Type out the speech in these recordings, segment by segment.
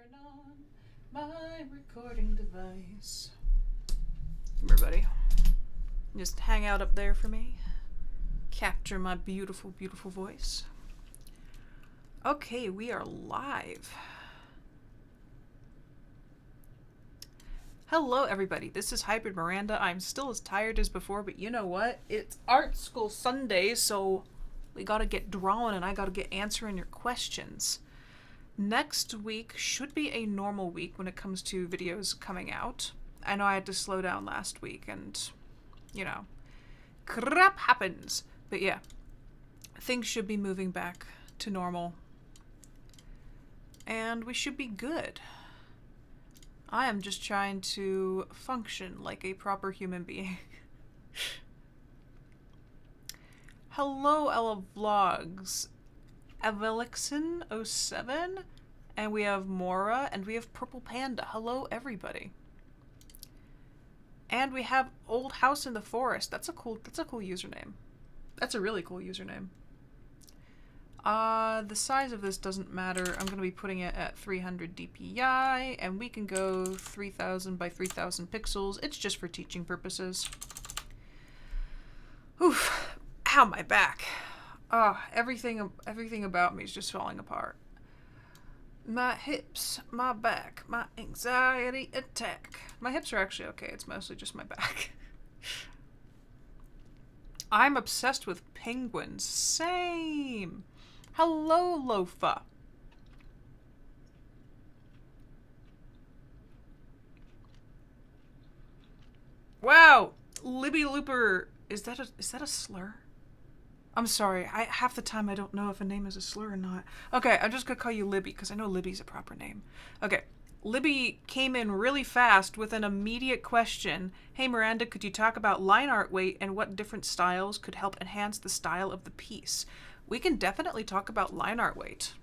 turn on my recording device. Everybody, just hang out up there for me. Capture my beautiful, beautiful voice. Okay, we are live. Hello, everybody. This is Hybrid Miranda. I'm still as tired as before, but you know what? It's Artschool Sunday, so we gotta get drawing and I gotta get answering your questions. Next week should be a normal week when it comes to videos coming out. I know I had to slow down last week and, you know, crap happens. But yeah, things should be moving back to normal. And we should be good. I am just trying to function like a proper human being. Hello, Ella Vlogs. Evelixin07, and we have Mora, and we have Purple Panda. Hello, everybody. And we have Old House in the Forest. That's a cool username. That's a really cool username. The size of this doesn't matter. I'm going to be putting it at 300 DPI, and we can go 3000 by 3000 pixels. It's just for teaching purposes. Oof. Ow, my back. Oh, everything about me is just falling apart. My hips, my back, my anxiety attack. My hips are actually okay. It's mostly just my back. I'm obsessed with penguins. Same. Hello, Lofa. Wow, Libby Looper. Is that a slur? I'm sorry, half the time I don't know if a name is a slur or not. Okay, I'm just gonna call you Libby, because I know Libby's a proper name. Okay, Libby came in really fast with an immediate question. Hey Miranda, could you talk about Lineart Weight and what different styles could help enhance the style of the piece? We can definitely talk about Lineart Weight.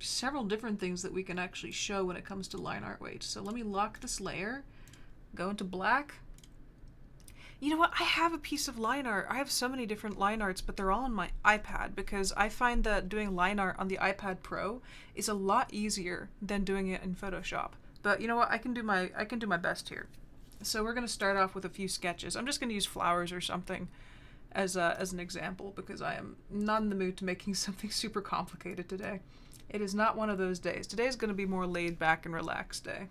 Several different things that we can actually show when it comes to Lineart Weight. So let me lock this layer, go into black. You know what? I have a piece of line art. I have so many different line arts, but they're all on my iPad because I find that doing line art on the iPad Pro is a lot easier than doing it in Photoshop. But you know what? I can do my best here. So we're going to start off with a few sketches. I'm just going to use flowers or something as an example because I am not in the mood to making something super complicated today. It is not one of those days. Today is going to be more laid back and relaxed day.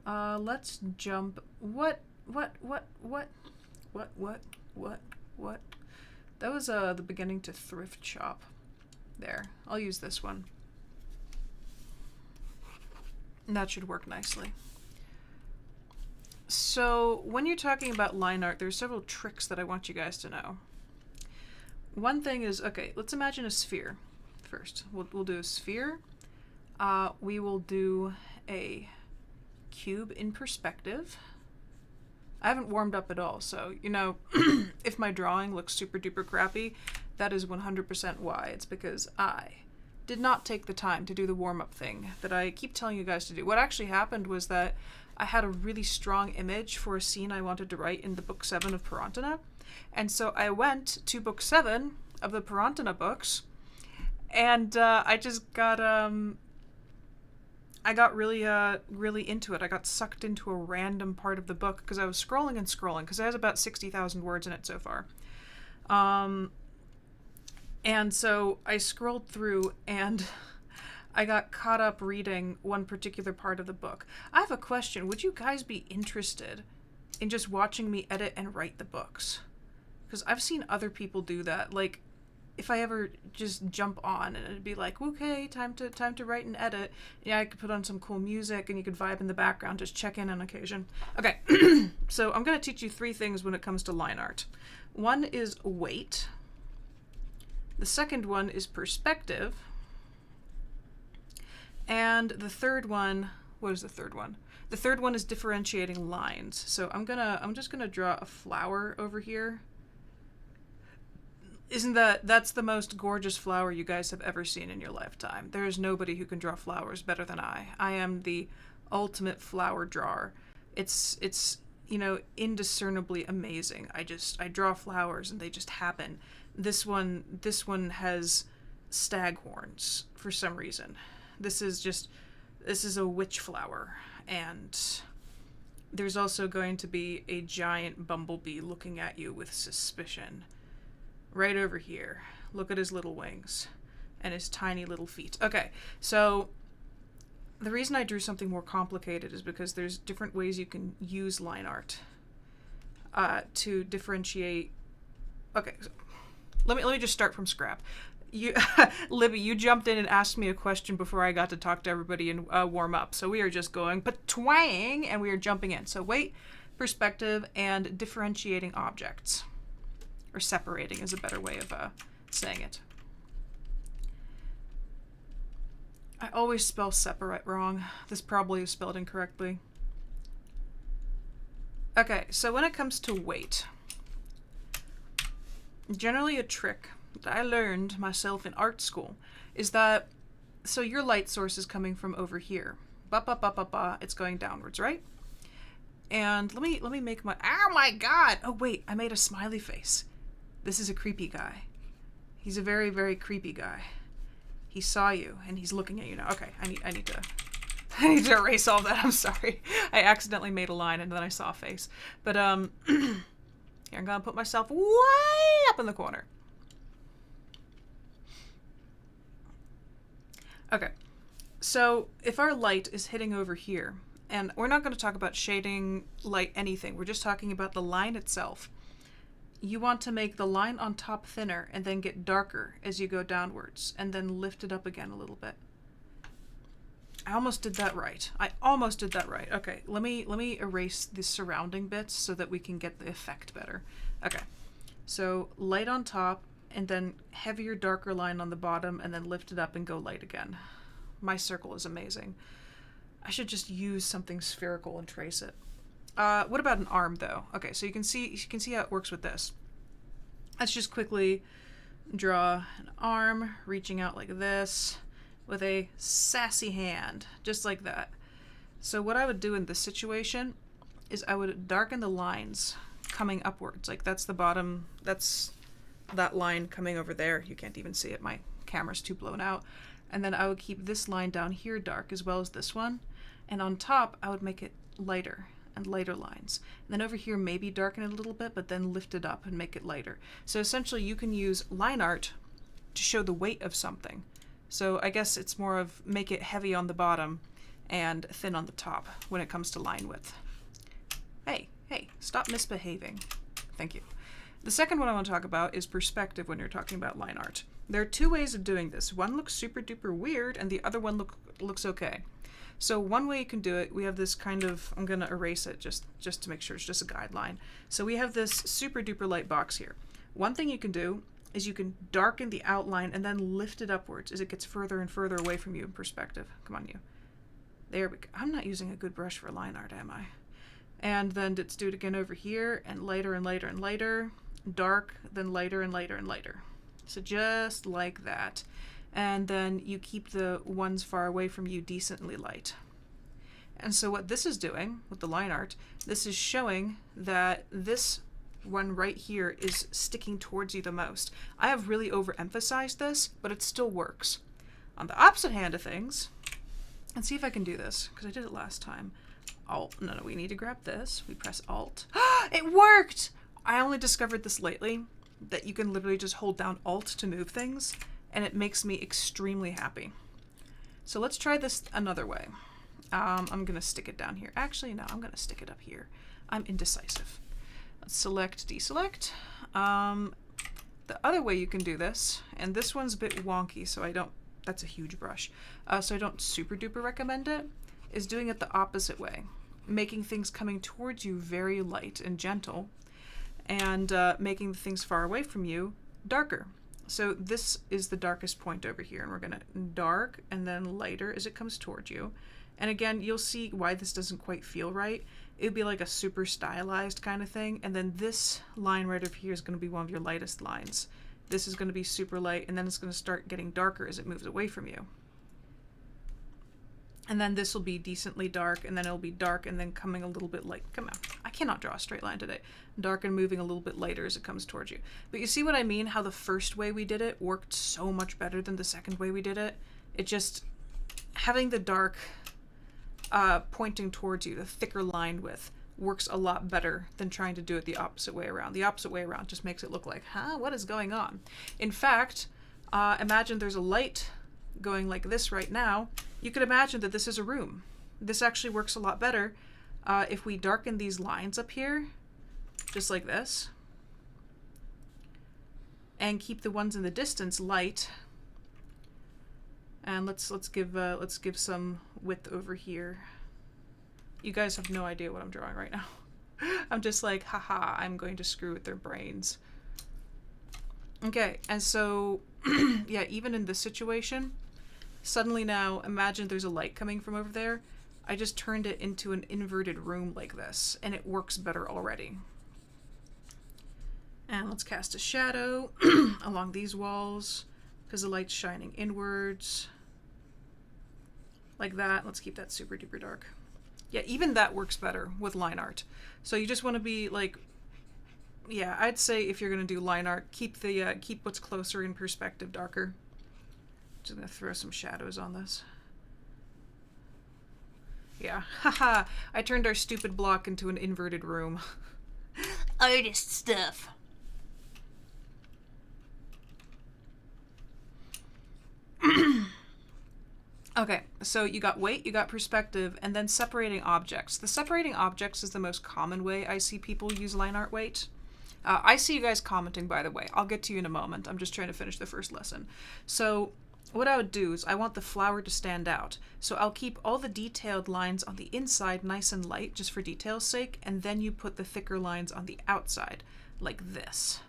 Let's jump. What? That was the beginning to thrift shop. There, I'll use this one. That should work nicely. So when you're talking about line art, there's several tricks that I want you guys to know. One thing is, okay, let's imagine a sphere first. We'll do a sphere. We will do a cube in perspective. I haven't warmed up at all, so, you know, if my drawing looks super duper crappy, that is 100% why. It's because I did not take the time to do the warm-up thing that I keep telling you guys to do. What actually happened was that I had a really strong image for a scene I wanted to write in the book 7 of PIRANTINA, and so I went to book 7 of the PIRANTINA books, and I just got, I got really into it. I got sucked into a random part of the book because I was scrolling and scrolling because it has about 60,000 words in it so far. And so I scrolled through and I got caught up reading one particular part of the book. I have a question. Would you guys be interested in just watching me edit and write the books? Because I've seen other people do that. Like, if I ever just jump on and it'd be like, okay, time to write and edit. Yeah, I could put on some cool music and you could vibe in the background, just check in on occasion. Okay, so I'm gonna teach you 3 things when it comes to line art. One is weight. The second one is perspective. And the third one, what is the third one? The third one is differentiating lines. So I'm just gonna draw a flower over here. That's the most gorgeous flower you guys have ever seen in your lifetime. There is nobody who can draw flowers better than I. I am the ultimate flower drawer. It's you know, indiscernibly amazing. I draw flowers and they just happen. This one has staghorns for some reason. This is a witch flower, and there's also going to be a giant bumblebee looking at you with suspicion. Right over here. Look at his little wings and his tiny little feet. Okay, so the reason I drew something more complicated is because there's different ways you can use line art to differentiate. Okay, so let me just start from scrap. You, Libby, you jumped in and asked me a question before I got to talk to everybody and warm up. So we are just going twang, and we are jumping in. So weight, perspective, and differentiating objects, or separating is a better way of saying it. I always spell separate wrong. This probably is spelled incorrectly. Okay, so when it comes to weight, generally a trick that I learned myself in art school is that, so your light source is coming from over here. It's going downwards, right? And let me make my, oh my god! Oh wait, I made a smiley face. This is a creepy guy. He's a very, very creepy guy. He saw you and he's looking at you now. Okay, I need to erase all that. I'm sorry. I accidentally made a line and then I saw a face. But here, I'm gonna put myself way up in the corner. Okay, so if our light is hitting over here, and we're not going to talk about shading, light, anything, we're just talking about the line itself. You want to make the line on top thinner and then get darker as you go downwards, and then lift it up again a little bit. I almost did that right. Okay, let me erase the surrounding bits so that we can get the effect better. Okay, so light on top, and then heavier, darker line on the bottom, and then lift it up and go light again. My circle is amazing. I should just use something spherical and trace it. What about an arm, though? Okay, so you can see how it works with this. Let's just quickly draw an arm reaching out like this with a sassy hand, just like that. So what I would do in this situation is I would darken the lines coming upwards. Like that's the bottom, that's that line coming over there. You can't even see it. My camera's too blown out. And then I would keep this line down here dark as well as this one. And on top, I would make it lighter and lighter lines. And then over here, maybe darken it a little bit, but then lift it up and make it lighter. So essentially you can use line art to show the weight of something. So I guess it's more of make it heavy on the bottom and thin on the top when it comes to line width. Hey, stop misbehaving. Thank you. The second one I want to talk about is perspective when you're talking about line art. There are two ways of doing this. One looks super duper weird and the other one looks okay. So one way you can do it, we have this kind of, I'm going to erase it just to make sure it's just a guideline. So we have this super duper light box here. One thing you can do is you can darken the outline and then lift it upwards as it gets further and further away from you in perspective. Come on, you. There we go. I'm not using a good brush for line art, am I? And then let's do it again over here, and lighter and lighter and lighter. Dark, then lighter and lighter and lighter. So just like that. And then you keep the ones far away from you decently light. And so what this is doing with the line art, this is showing that this one right here is sticking towards you the most. I have really overemphasized this, but it still works. On the opposite hand of things, let's see if I can do this, because I did it last time. Alt, no, we need to grab this. We press Alt. It worked! I only discovered this lately, that you can literally just hold down Alt to move things, and it makes me extremely happy. So let's try this another way. I'm gonna stick it down here. Actually, no, I'm gonna stick it up here. I'm indecisive. Let's select, deselect. The other way you can do this, and this one's a bit wonky, so that's a huge brush, so I don't super duper recommend it, is doing it the opposite way. Making things coming towards you very light and gentle, and making the things far away from you darker. So this is the darkest point over here, and we're gonna dark and then lighter as it comes towards you. And again, you'll see why this doesn't quite feel right. It would be like a super stylized kind of thing, and then this line right over here is gonna be one of your lightest lines. This is gonna be super light, and then it's gonna start getting darker as it moves away from you. And then this will be decently dark, and then it'll be dark and then coming a little bit light. Come on, I cannot draw a straight line today. Dark and moving a little bit lighter as it comes towards you. But you see what I mean? How the first way we did it worked so much better than the second way we did it? It just, having the dark pointing towards you, the thicker line width, works a lot better than trying to do it the opposite way around. The opposite way around just makes it look like, huh, what is going on? In fact, imagine there's a light going like this right now. You could imagine that this is a room. This actually works a lot better if we darken these lines up here, just like this, and keep the ones in the distance light. And let's give some width over here. You guys have no idea what I'm drawing right now. I'm just like, haha, I'm going to screw with their brains. Okay, and so, yeah, even in this situation, suddenly now, imagine there's a light coming from over there. I just turned it into an inverted room like this, and it works better already. And let's cast a shadow along these walls, because the light's shining inwards. Like that. Let's keep that super duper dark. Yeah, even that works better with line art. So you just want to be like, yeah, I'd say if you're going to do line art, keep what's closer in perspective darker. Just going to throw some shadows on this. Yeah, haha, I turned our stupid block into an inverted room. Artist stuff. Okay, so you got weight, you got perspective, and then separating objects. The separating objects is the most common way I see people use Lineart Weight. I see you guys commenting, by the way. I'll get to you in a moment. I'm just trying to finish the first lesson. So what I would do is I want the flower to stand out. So I'll keep all the detailed lines on the inside nice and light, just for detail's sake, and then you put the thicker lines on the outside, like this.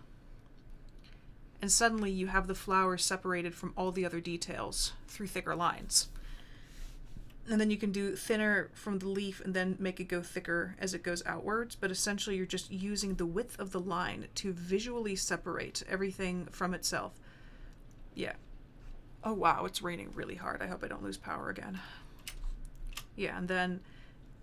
And suddenly you have the flower separated from all the other details through thicker lines. And then you can do thinner from the leaf and then make it go thicker as it goes outwards. But essentially you're just using the width of the line to visually separate everything from itself. Yeah. Oh wow, it's raining really hard. I hope I don't lose power again. Yeah, and then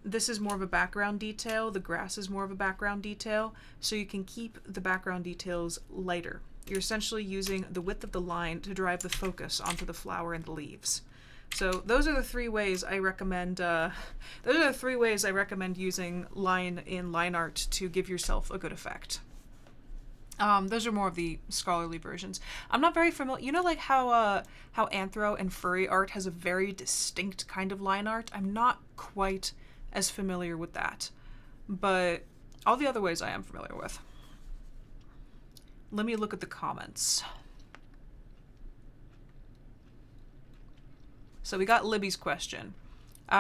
this is more of a background detail. The grass is more of a background detail. So you can keep the background details lighter. You're essentially using the width of the line to drive the focus onto the flower and the leaves. So those are the three ways I recommend. Using line in line art to give yourself a good effect. Those are more of the scholarly versions. I'm not very familiar. You know, like how anthro and furry art has a very distinct kind of line art. I'm not quite as familiar with that, but all the other ways I am familiar with. Let me look at the comments. So we got Libby's question.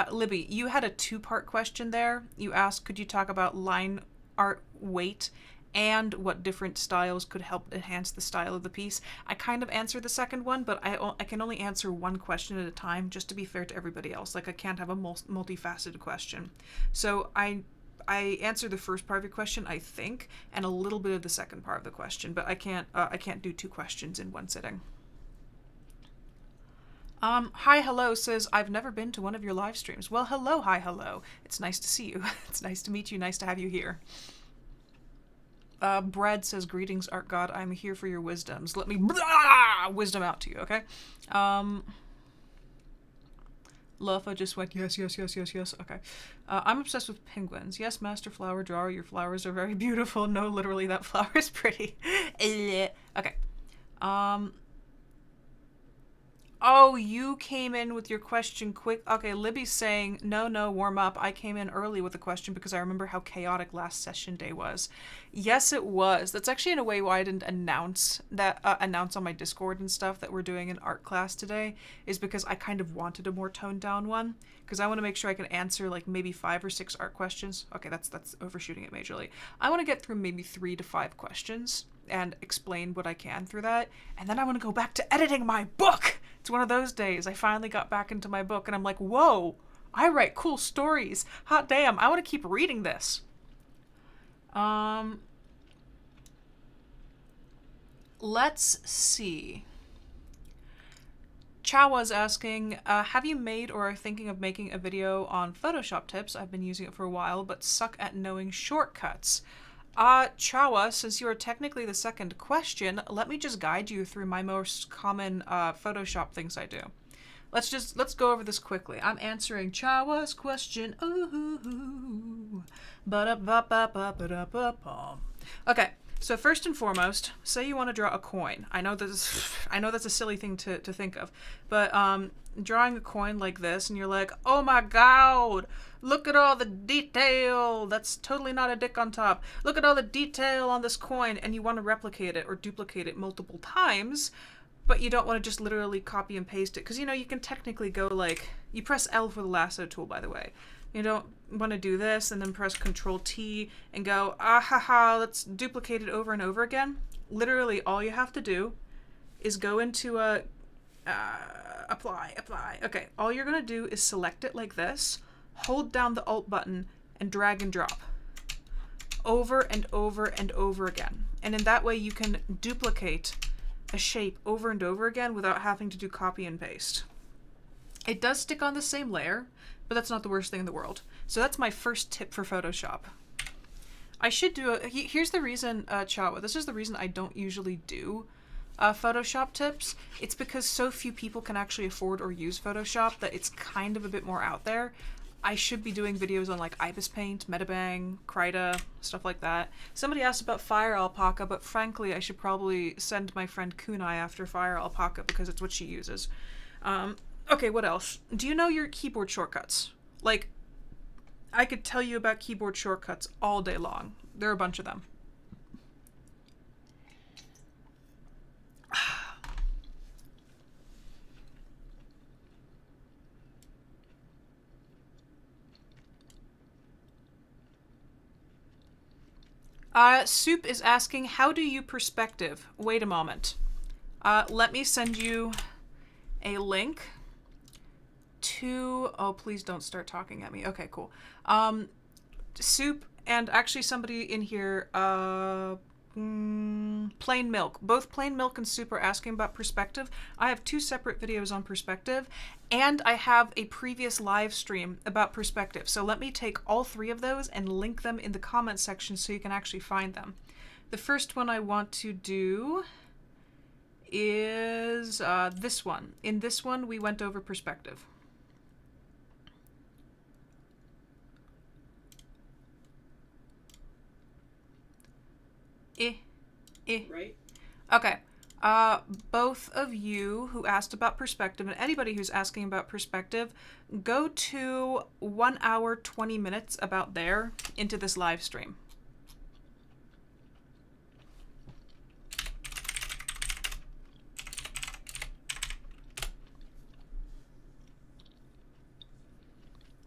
Libby, you had a two-part question there. You asked, could you talk about line art weight and what different styles could help enhance the style of the piece? I kind of answered the second one, but I can only answer one question at a time, just to be fair to everybody else. Like, I can't have a multifaceted question. So I answered the first part of your question, I think, and a little bit of the second part of the question, but I can't do two questions in one sitting. Hi Hello says, I've never been to one of your live streams. Well, hello, hi hello. It's nice to see you. It's nice to meet you. Nice to have you here. Brad says, greetings, Art God. I'm here for your wisdoms. Let me wisdom out to you, okay? Lufa just went, yes. Okay. I'm obsessed with penguins. Yes, Master Flower Drawer, your flowers are very beautiful. No, literally, that flower is pretty. Okay. Oh, you came in with your question quick. Okay, Libby's saying, no, warm up. I came in early with a question because I remember how chaotic last session day was. Yes, it was. That's actually in a way why I didn't announce on my Discord and stuff that we're doing an art class today, is because I kind of wanted a more toned down one, because I want to make sure I can answer like maybe 5 or 6 art questions. Okay, that's overshooting it majorly. I want to get through maybe 3 to 5 questions and explain what I can through that. And then I want to go back to editing my book. It's one of those days. I finally got back into my book and I'm like, whoa, I write cool stories. Hot damn, I want to keep reading this. Let's see. Chawa's asking, have you made or are thinking of making a video on Photoshop tips? I've been using it for a while, but suck at knowing shortcuts. Chawa, since you are technically the second question, let me just guide you through my most common Photoshop things I do. let's go over this quickly. I'm answering Chawa's question. Ooh. Okay. So first and foremost, say you want to draw a coin. I know that's a silly thing to think of, but drawing a coin like this, and you're like, oh my god, look at all the detail. That's totally not a dick on top. Look at all the detail on this coin, and you want to replicate it or duplicate it multiple times, but you don't want to just literally copy and paste it, because you can technically go like, you press L for the lasso tool, by the way. You don't want to do this and then press Control T and go, let's duplicate it over and over again. Literally all you have to do is go into apply. Okay, all you're going to do is select it like this, hold down the Alt button, and drag and drop over and over and over again. And in that way you can duplicate a shape over and over again without having to do copy and paste. It does stick on the same layer, but that's not the worst thing in the world. So that's my first tip for Photoshop. I should do here's the reason, Chawa, this is the reason I don't usually do Photoshop tips. It's because so few people can actually afford or use Photoshop that it's kind of a bit more out there. I should be doing videos on like Ibis Paint, Metabang, Krita, stuff like that. Somebody asked about Fire Alpaca, but frankly I should probably send my friend Kunai after Fire Alpaca because it's what she uses. Okay, what else? Do you know your keyboard shortcuts? Like, I could tell you about keyboard shortcuts all day long. There are a bunch of them. Soup is asking, how do you perspective? Wait a moment. Let me send you a link to, oh, please don't start talking at me. Okay, cool. Soup and actually somebody in here, Plain Milk. Both Plain Milk and Soup are asking about perspective. I have 2 separate videos on perspective, and I have a previous live stream about perspective. So let me take all 3 of those and link them in the comment section so you can actually find them. The first one I want to do is this one. In this one, we went over perspective. Right? Okay. Both of you who asked about perspective, and anybody who's asking about perspective, go to 1 hour, 20 minutes about there into this live stream.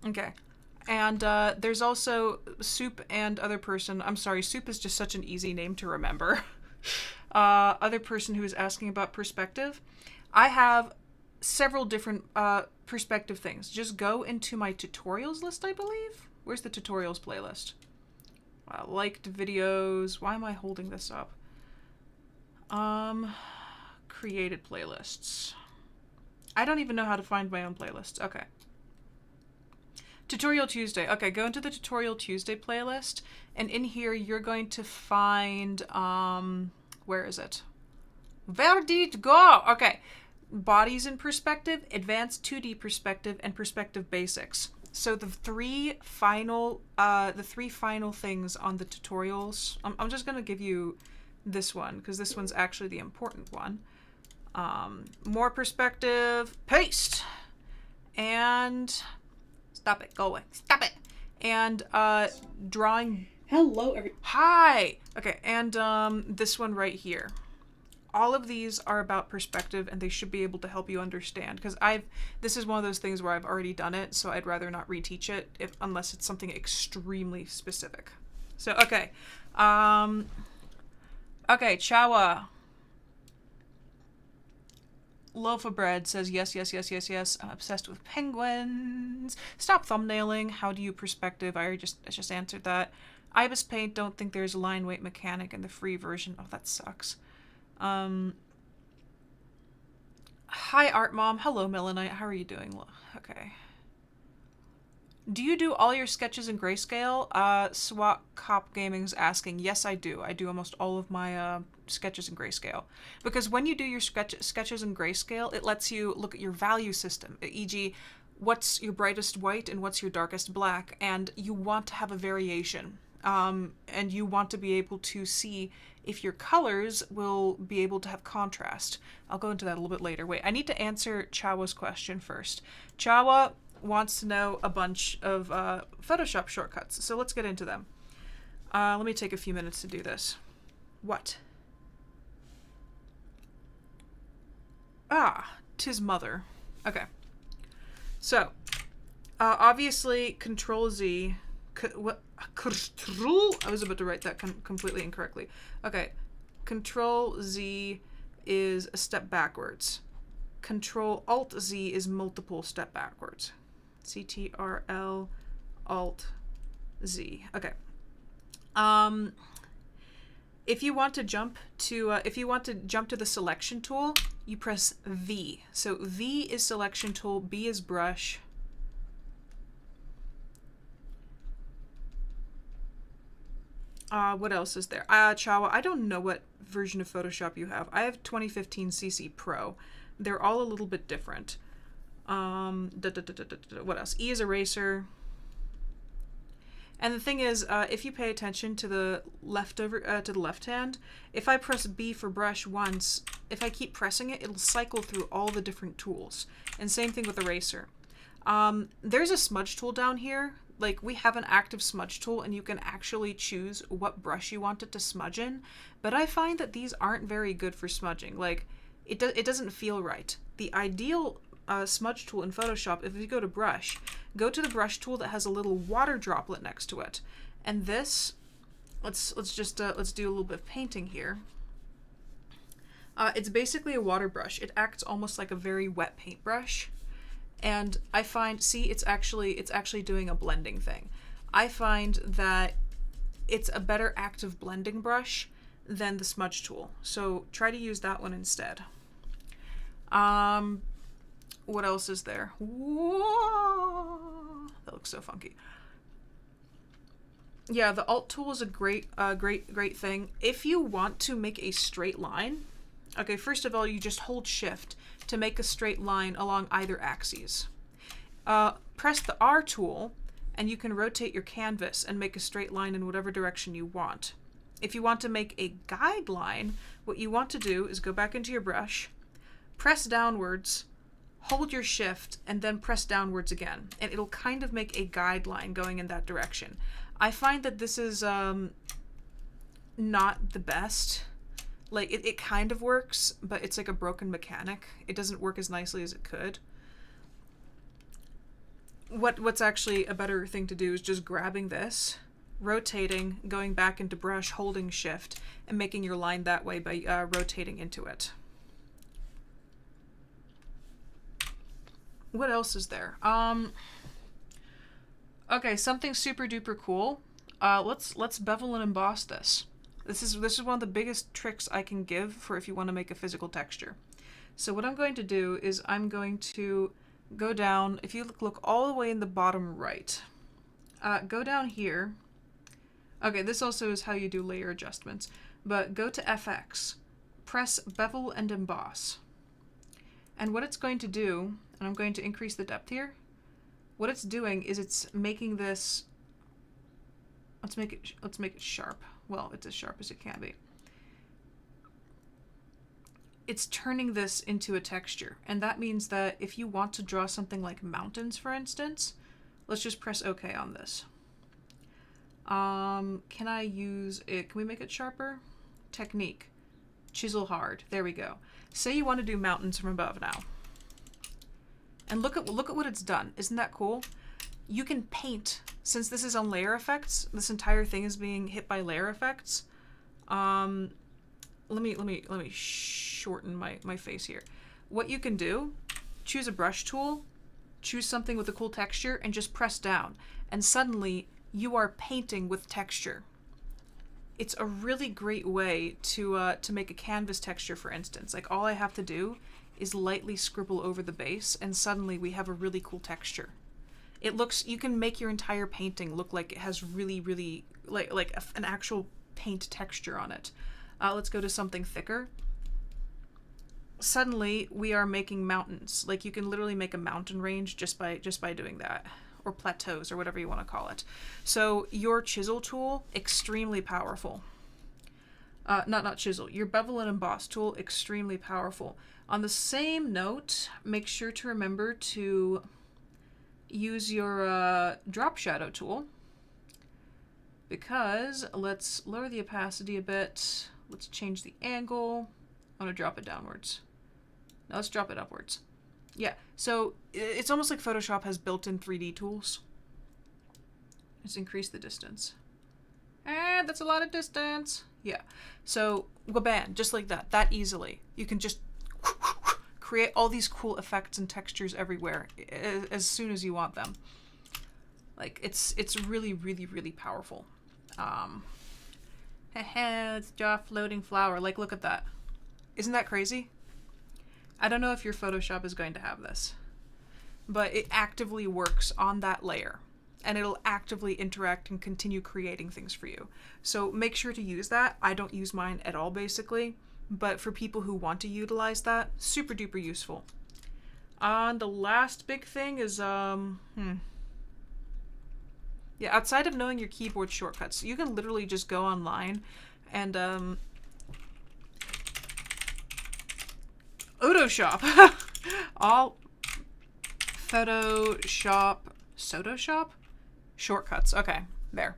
Okay. And there's also Soup and other person. I'm sorry, Soup is just such an easy name to remember. Other person who is asking about perspective. I have several different perspective things. Just go into my tutorials list, I believe. Where's the tutorials playlist? Liked videos. Why am I holding this up? Created playlists. I don't even know how to find my own playlists. Okay. Tutorial Tuesday. Okay, go into the Tutorial Tuesday playlist, and in here you're going to find, where is it? Where did it go? Okay, bodies in perspective, advanced 2D perspective, and perspective basics. So the three final things on the tutorials. I'm just gonna give you this one because this one's actually the important one. More perspective, paste, and stop it, go away, stop it, and drawing. Hello, Hi. Okay, and this one right here. All of these are about perspective, and they should be able to help you understand. Because this is one of those things where I've already done it, so I'd rather not reteach it unless it's something extremely specific. So okay, okay, Chawa. Loaf of Bread says yes, yes, yes, yes, yes. I'm obsessed with penguins. Stop thumbnailing. How do you perspective? I just answered that. Ibis Paint. Don't think there's a line weight mechanic in the free version. Oh, that sucks. Hi, Art Mom. Hello, Melanite. How are you doing? Okay. Do you do all your sketches in Grayscale? SWAT Cop Gaming's asking. Yes, I do. I do almost all of my sketches in Grayscale. Because when you do your sketches in Grayscale, it lets you look at your value system, e.g., what's your brightest white and what's your darkest black, and you want to have a variation. And you want to be able to see if your colors will be able to have contrast. I'll go into that a little bit later. Wait, I need to answer Chawa's question first. Chawa wants to know a bunch of Photoshop shortcuts, so let's get into them. Let me take a few minutes to do this. What? Ah, 'tis mother. Okay. So, obviously, Control-Z... What? Control? I was about to write that completely incorrectly. Okay. Control-Z is a step backwards. Control-Alt-Z is multiple step backwards. CTRL Alt-Z. Okay. If you want to jump to the selection tool, you press V. So V is selection tool, B is brush. What else is there? Chawa, I don't know what version of Photoshop you have. I have 2015 CC Pro. They're all a little bit different. What else? E is eraser. And the thing is, if you pay attention to the left hand, if I press B for brush once, if I keep pressing it, it'll cycle through all the different tools. And same thing with eraser. There's a smudge tool down here. Like, we have an active smudge tool, and you can actually choose what brush you want it to smudge in. But I find that these aren't very good for smudging. Like, it doesn't feel right. The ideal smudge tool in Photoshop, if you go to brush, go to the brush tool that has a little water droplet next to it. And this, let's do a little bit of painting here. It's basically a water brush. It acts almost like a very wet paintbrush. And I find, see, it's actually doing a blending thing. I find that it's a better active blending brush than the smudge tool. So try to use that one instead. What else is there? Whoa, that looks so funky. Yeah, the Alt tool is a great thing. If you want to make a straight line, okay, first of all, you just hold Shift to make a straight line along either axes. Press the R tool, and you can rotate your canvas and make a straight line in whatever direction you want. If you want to make a guideline, what you want to do is go back into your brush, press downwards, hold your Shift, and then press downwards again, and it'll kind of make a guideline going in that direction. I find that this is not the best. Like, it kind of works, but it's like a broken mechanic. It doesn't work as nicely as it could. What's actually a better thing to do is just grabbing this, rotating, going back into brush, holding Shift, and making your line that way by rotating into it. What else is there? Okay, something super duper cool. Let's bevel and emboss this. This is one of the biggest tricks I can give for if you want to make a physical texture. So what I'm going to do is I'm going to go down, if you look all the way in the bottom right, go down here. Okay, this also is how you do layer adjustments, but go to FX, press Bevel and Emboss. And what it's going to do, and I'm going to increase the depth here, what it's doing is it's making this, let's make it sharp. Well, it's as sharp as it can be. It's turning this into a texture, and that means that if you want to draw something like mountains, for instance, let's just press OK on this. Can I use it? Can we make it sharper? Technique. Chisel hard. There we go. Say you want to do mountains from above now. And look at what it's done. Isn't that cool? You can paint, since this is on layer effects, this entire thing is being hit by layer effects. Let me shorten my face here. What you can do, choose a brush tool, choose something with a cool texture, and just press down. And suddenly you are painting with texture. It's a really great way to make a canvas texture, for instance. Like, all I have to do is lightly scribble over the base, and suddenly we have a really cool texture. It looks, you can make your entire painting look like it has really, really, like an actual paint texture on it. Let's go to something thicker. Suddenly we are making mountains. Like you can literally make a mountain range just by doing that, or plateaus or whatever you want to call it. So your chisel tool, extremely powerful. Not chisel, your bevel and emboss tool, extremely powerful. On the same note, make sure to remember to use your drop shadow tool, because let's lower the opacity a bit. Let's change the angle. I'm gonna drop it downwards. Now let's drop it upwards. Yeah, so it's almost like Photoshop has built-in 3D tools. Let's increase the distance. And that's a lot of distance. Yeah, so bam, just like that, that easily. You can just create all these cool effects and textures everywhere as soon as you want them. Like, it's really, really, really powerful. Let's draw a floating flower. Like, look at that. Isn't that crazy? I don't know if your Photoshop is going to have this, but it actively works on that layer, and it'll actively interact and continue creating things for you. So make sure to use that. I don't use mine at all, basically, but for people who want to utilize that, super duper useful. The last big thing is, yeah, outside of knowing your keyboard shortcuts, you can literally just go online and, Photoshop. All Photoshop shortcuts. Okay, there.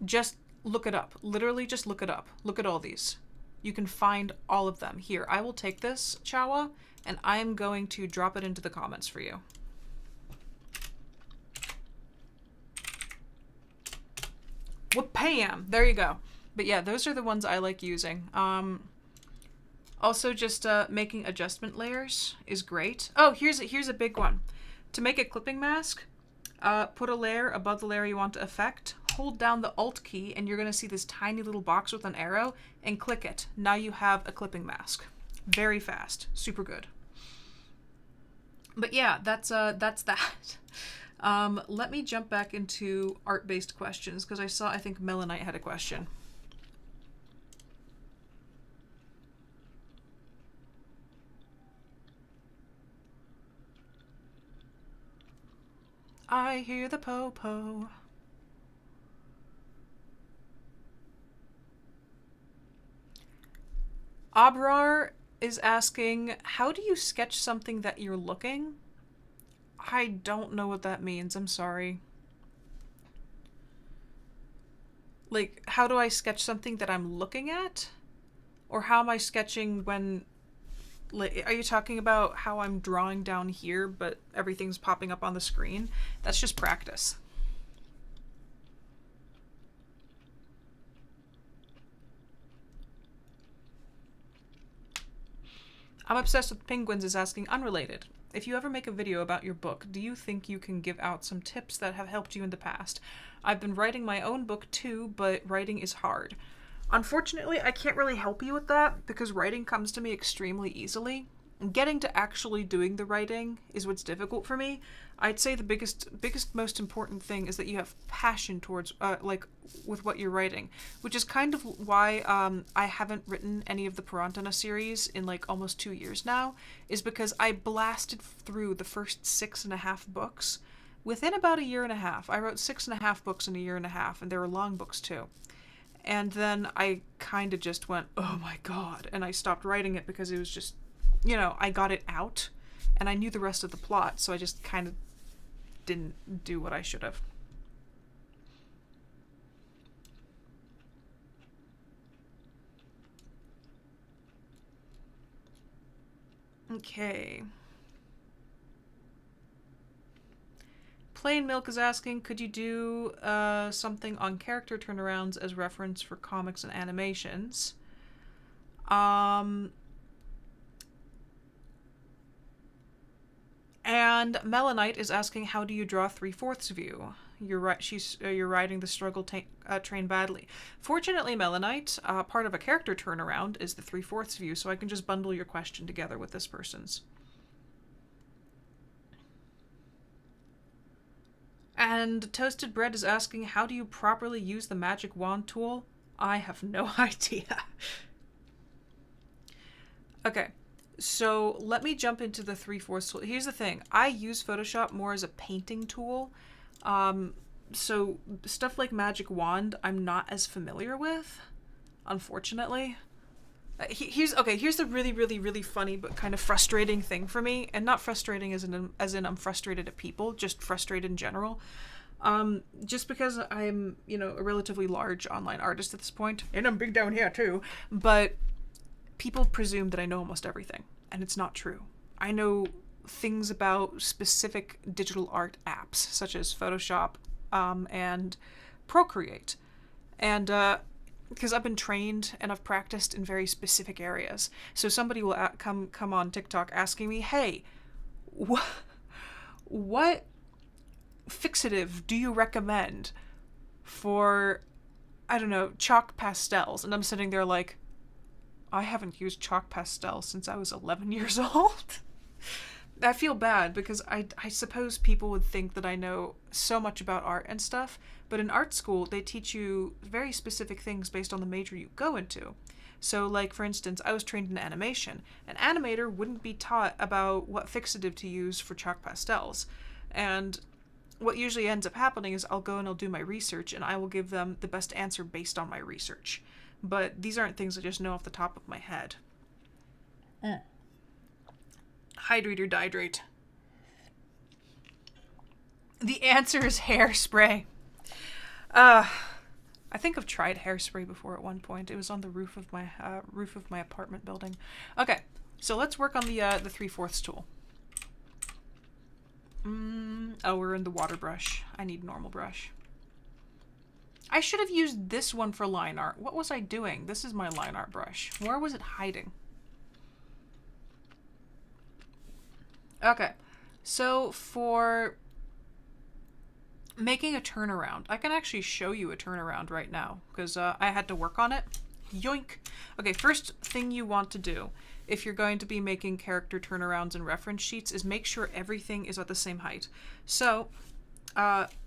Just look it up. Literally just look it up. Look at all these. You can find all of them. Here, I will take this, Chawa, and I'm going to drop it into the comments for you. Whoop-pam! There you go. But yeah, those are the ones I like using. Also, just making adjustment layers is great. Oh, here's a big one. To make a clipping mask, put a layer above the layer you want to affect, hold down the Alt key, and you're going to see this tiny little box with an arrow, and click it. Now you have a clipping mask. Very fast. Super good. But yeah, that's that. Let me jump back into art-based questions, because I think Melanite had a question. I hear the po-po. Abrar is asking, how do you sketch something that you're looking? I don't know what that means. I'm sorry. Like, how do I sketch something that I'm looking at? Or how am I sketching when... Like, are you talking about how I'm drawing down here, but everything's popping up on the screen? That's just practice. I'm Obsessed with Penguins is asking, unrelated. If you ever make a video about your book, do you think you can give out some tips that have helped you in the past? I've been writing my own book too, but writing is hard. Unfortunately, I can't really help you with that because writing comes to me extremely easily. Getting to actually doing the writing is what's difficult for me. I'd say the biggest, most important thing is that you have passion towards, like, with what you're writing, which is kind of why I haven't written any of the PIRANTINA series in like almost 2 years now, is because I blasted through the first 6.5 books within about 1.5 years. I wrote 6.5 books in 1.5 years, and they were long books too. And then I kind of just went, oh my god, and I stopped writing it because it was just, you know, I got it out, and I knew the rest of the plot, so I just kind of didn't do what I should have. Okay. Plain Milk is asking, could you do something on character turnarounds as reference for comics and animations? And Melanite is asking, how do you draw 3/4 view? You're right. You're riding the struggle train badly. Fortunately, Melanite, part of a character turnaround is the 3/4 view, so I can just bundle your question together with this person's. And Toasted Bread is asking, how do you properly use the magic wand tool? I have no idea. Okay, so let me jump into the 3/4 tool. Here's the thing. I use Photoshop more as a painting tool. So stuff like Magic Wand, I'm not as familiar with, unfortunately. Here's the really funny but kind of frustrating thing for me, and not frustrating as in I'm frustrated at people, just frustrated in general. Just because I'm, a relatively large online artist at this point, and I'm big down here too, but people presume that I know almost everything, and it's not true. I know things about specific digital art apps, such as Photoshop and Procreate, and because I've been trained and I've practiced in very specific areas. So somebody will come on TikTok asking me, hey, what fixative do you recommend for, I don't know, chalk pastels? And I'm sitting there like, I haven't used chalk pastels since I was 11 years old. I feel bad because I suppose people would think that I know so much about art and stuff, but in art school they teach you very specific things based on the major you go into. So like, for instance, I was trained in animation. An animator wouldn't be taught about what fixative to use for chalk pastels. And what usually ends up happening is I'll go and I'll do my research and I will give them the best answer based on my research. But these aren't things I just know off the top of my head. Hydrate or dihydrate? The answer is hairspray. I think I've tried hairspray before at one point. It was on the roof of my apartment building. Okay, so let's work on the 3/4 tool. Oh, we're in the water brush. I need normal brush. I should have used this one for line art. What was I doing? This is my line art brush. Where was it hiding? Okay, so for making a turnaround, I can actually show you a turnaround right now because I had to work on it. Yoink. Okay, first thing you want to do if you're going to be making character turnarounds and reference sheets is make sure everything is at the same height. So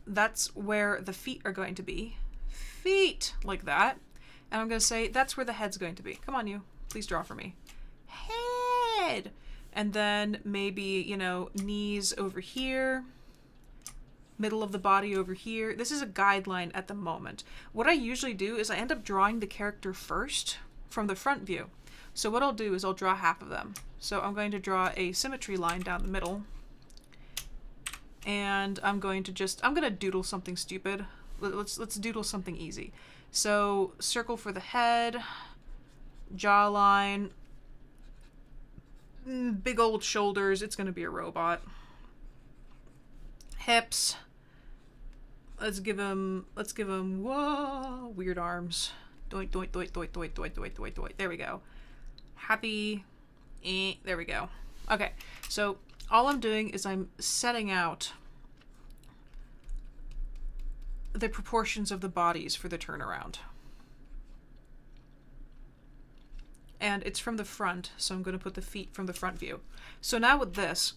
that's where the feet are going to be. Feet, like that. And I'm going to say that's where the head's going to be. Come on, you. Please draw for me. Head. And then maybe, knees over here. Middle of the body over here. This is a guideline at the moment. What I usually do is I end up drawing the character first from the front view. So what I'll do is I'll draw half of them. So I'm going to draw a symmetry line down the middle. And I'm going to doodle something stupid. Let's doodle something easy. So circle for the head, jawline, big old shoulders. It's going to be a robot. Hips. Let's give him, whoa, weird arms. Doit, doit, doit, doit, doit, doit, doit, doit, doit. There we go. Happy. There we go. Okay, so all I'm doing is I'm setting out the proportions of the bodies for the turnaround. And it's from the front, so I'm going to put the feet from the front view. So now with this,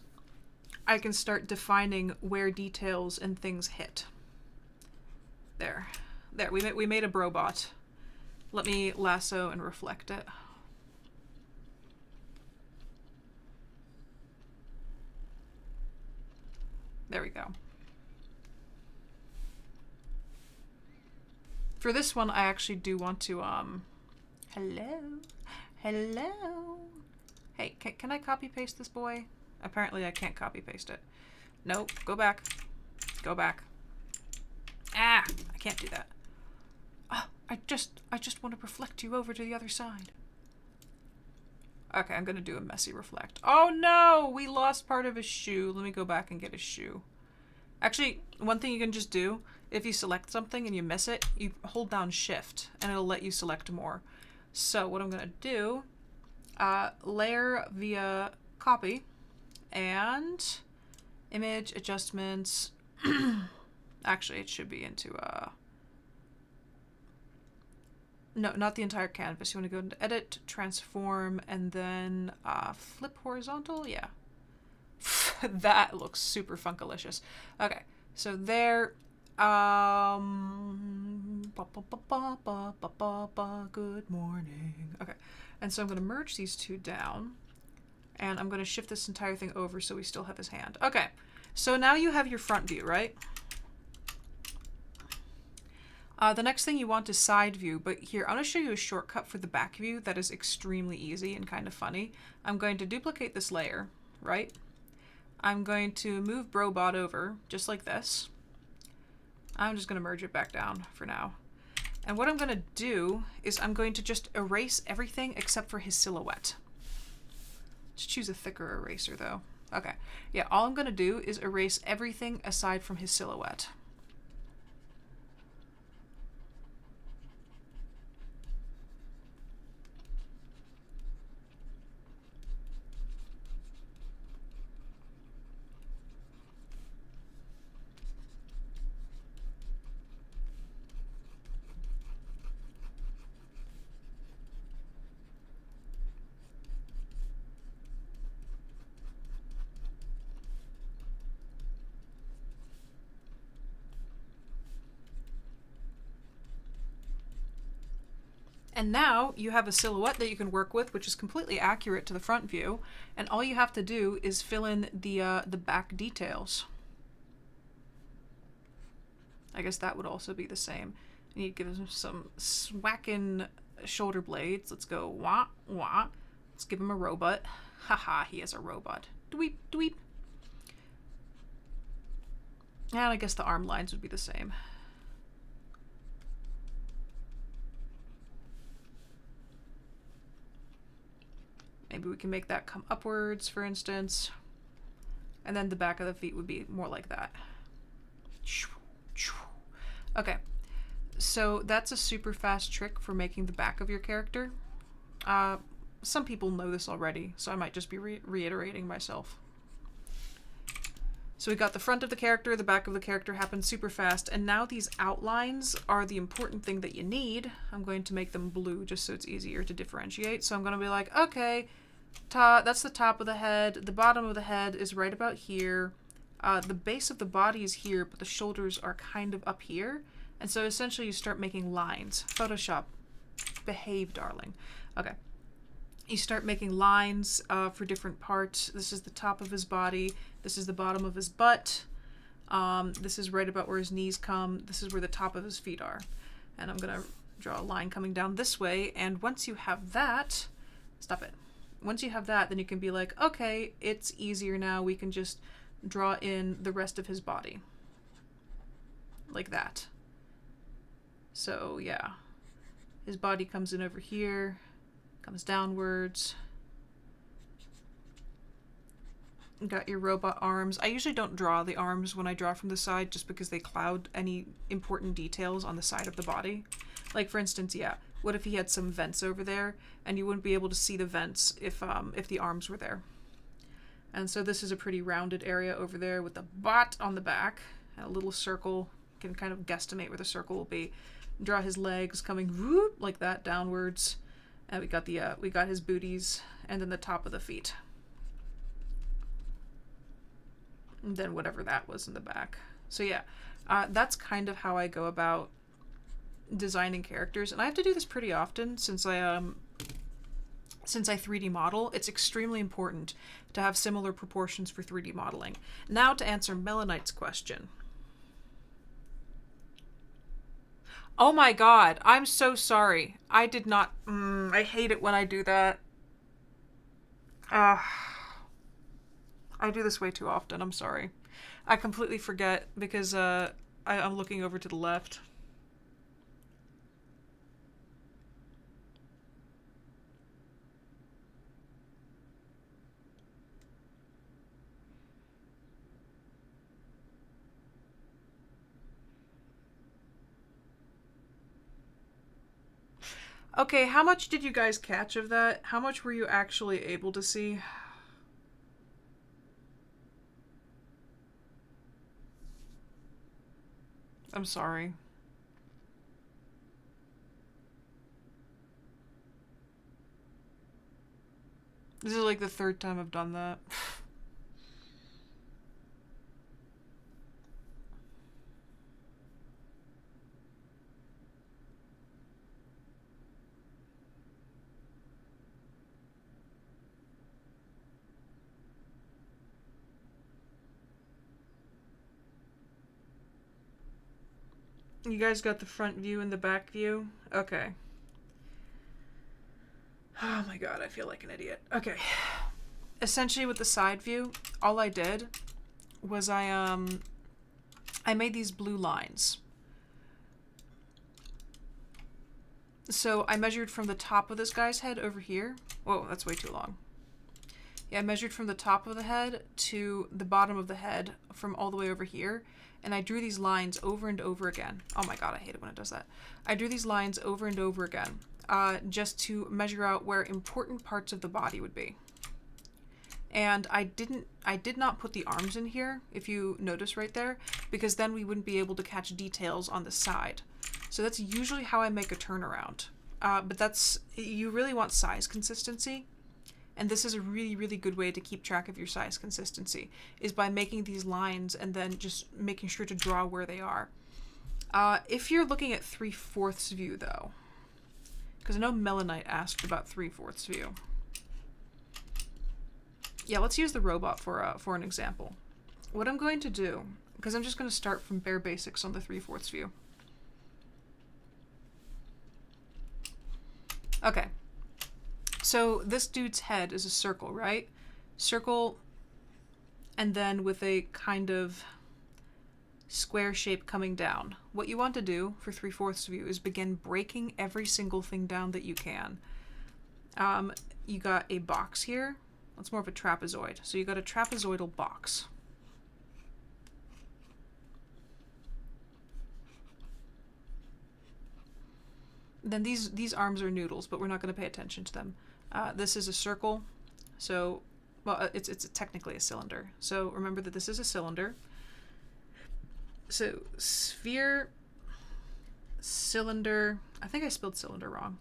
I can start defining where details and things hit. There, we made a brobot. Let me lasso and reflect it. There we go. For this one, I actually do want to, hello. Hey, can I copy paste this boy? Apparently I can't copy paste it. Nope, go back. Go back. Ah, I can't do that. Oh, I just want to reflect you over to the other side. Okay, I'm gonna do a messy reflect. Oh no, we lost part of his shoe. Let me go back and get his shoe. Actually, one thing you can just do, if you select something and you miss it, you hold down shift and it'll let you select more. So what I'm gonna do, layer via copy and image adjustments. Actually, it should be into no, not the entire canvas. You want to go into edit, transform, and then flip horizontal. Yeah. That looks super funkalicious. Okay, so there, Good morning. Okay, and so I'm going to merge these two down, and I'm going to shift this entire thing over so we still have his hand. Okay, so now you have your front view, right? The next thing you want is side view, but here, I'm going to show you a shortcut for the back view that is extremely easy and kind of funny. I'm going to duplicate this layer, right? I'm going to move Brobot over, just like this. I'm just going to merge it back down for now. And what I'm going to do is I'm going to just erase everything except for his silhouette. Just choose a thicker eraser, though. Okay, yeah, all I'm going to do is erase everything aside from his silhouette. And now you have a silhouette that you can work with, which is completely accurate to the front view. And all you have to do is fill in the back details. I guess that would also be the same. You need to give him some swacking shoulder blades. Let's go wah, wah. Let's give him a robot. Haha, he has a robot. Dweep, dweep. And I guess the arm lines would be the same. Maybe we can make that come upwards, for instance. And then the back of the feet would be more like that. Okay, so that's a super fast trick for making the back of your character. Some people know this already, so I might just be reiterating myself. So we got the front of the character, the back of the character happens super fast, and now these outlines are the important thing that you need. I'm going to make them blue just so it's easier to differentiate. So I'm going to be like, okay, that's the top of the head, the bottom of the head is right about here, the base of the body is here, but the shoulders are kind of up here. And so essentially you start making lines. Photoshop, behave, darling. Okay. You start making lines for different parts. This is the top of his body. This is the bottom of his butt. This is right about where his knees come. This is where the top of his feet are. And I'm going to draw a line coming down this way. And once you have that, stop it. Once you have that, then you can be like, okay, it's easier now. We can just draw in the rest of his body. Like that. So yeah, his body comes in over here. Comes downwards. Got your robot arms. I usually don't draw the arms when I draw from the side just because they cloud any important details on the side of the body. Like for instance, yeah, what if he had some vents over there and you wouldn't be able to see the vents if the arms were there. And so this is a pretty rounded area over there with the bot on the back and a little circle. You can kind of guesstimate where the circle will be. Draw his legs coming whoop, like that downwards. And we got his booties and then the top of the feet. And then whatever that was in the back. So yeah, that's kind of how I go about designing characters. And I have to do this pretty often since I 3D model. It's extremely important to have similar proportions for 3D modeling. Now to answer Melanite's question. Oh my god, I'm so sorry. I did not... I hate it when I do that. I do this way too often, I'm sorry. I completely forget because I'm looking over to the left. Okay, how much did you guys catch of that? How much were you actually able to see? I'm sorry. This is like the third time I've done that. You guys got the front view and the back view? Okay. Oh my god, I feel like an idiot. Okay. Essentially with the side view, all I did was I made these blue lines. So I measured from the top of this guy's head over here. Whoa, that's way too long. Yeah, I measured from the top of the head to the bottom of the head from all the way over here. And I drew these lines over and over again. Oh my god, I hate it when it does that. I drew these lines over and over again just to measure out where important parts of the body would be. And I did not put the arms in here, if you notice right there, because then we wouldn't be able to catch details on the side. So that's usually how I make a turnaround. But you really want size consistency. And this is a really, really good way to keep track of your size consistency, is by making these lines and then just making sure to draw where they are. If you're looking at 3/4 view though, because I know Melanite asked about 3/4 view. Yeah, let's use the robot for an example. What I'm going to do, because I'm just going to start from bare basics on the 3/4 view. Okay. So this dude's head is a circle, right? Circle, and then with a kind of square shape coming down. What you want to do for 3/4 view is begin breaking every single thing down that you can. You got a box here. It's more of a trapezoid. So you got a trapezoidal box. Then these arms are noodles, but we're not going to pay attention to them. This is a circle, so, well, it's technically a cylinder. So remember that this is a cylinder. So sphere, cylinder, I think I spelled cylinder wrong.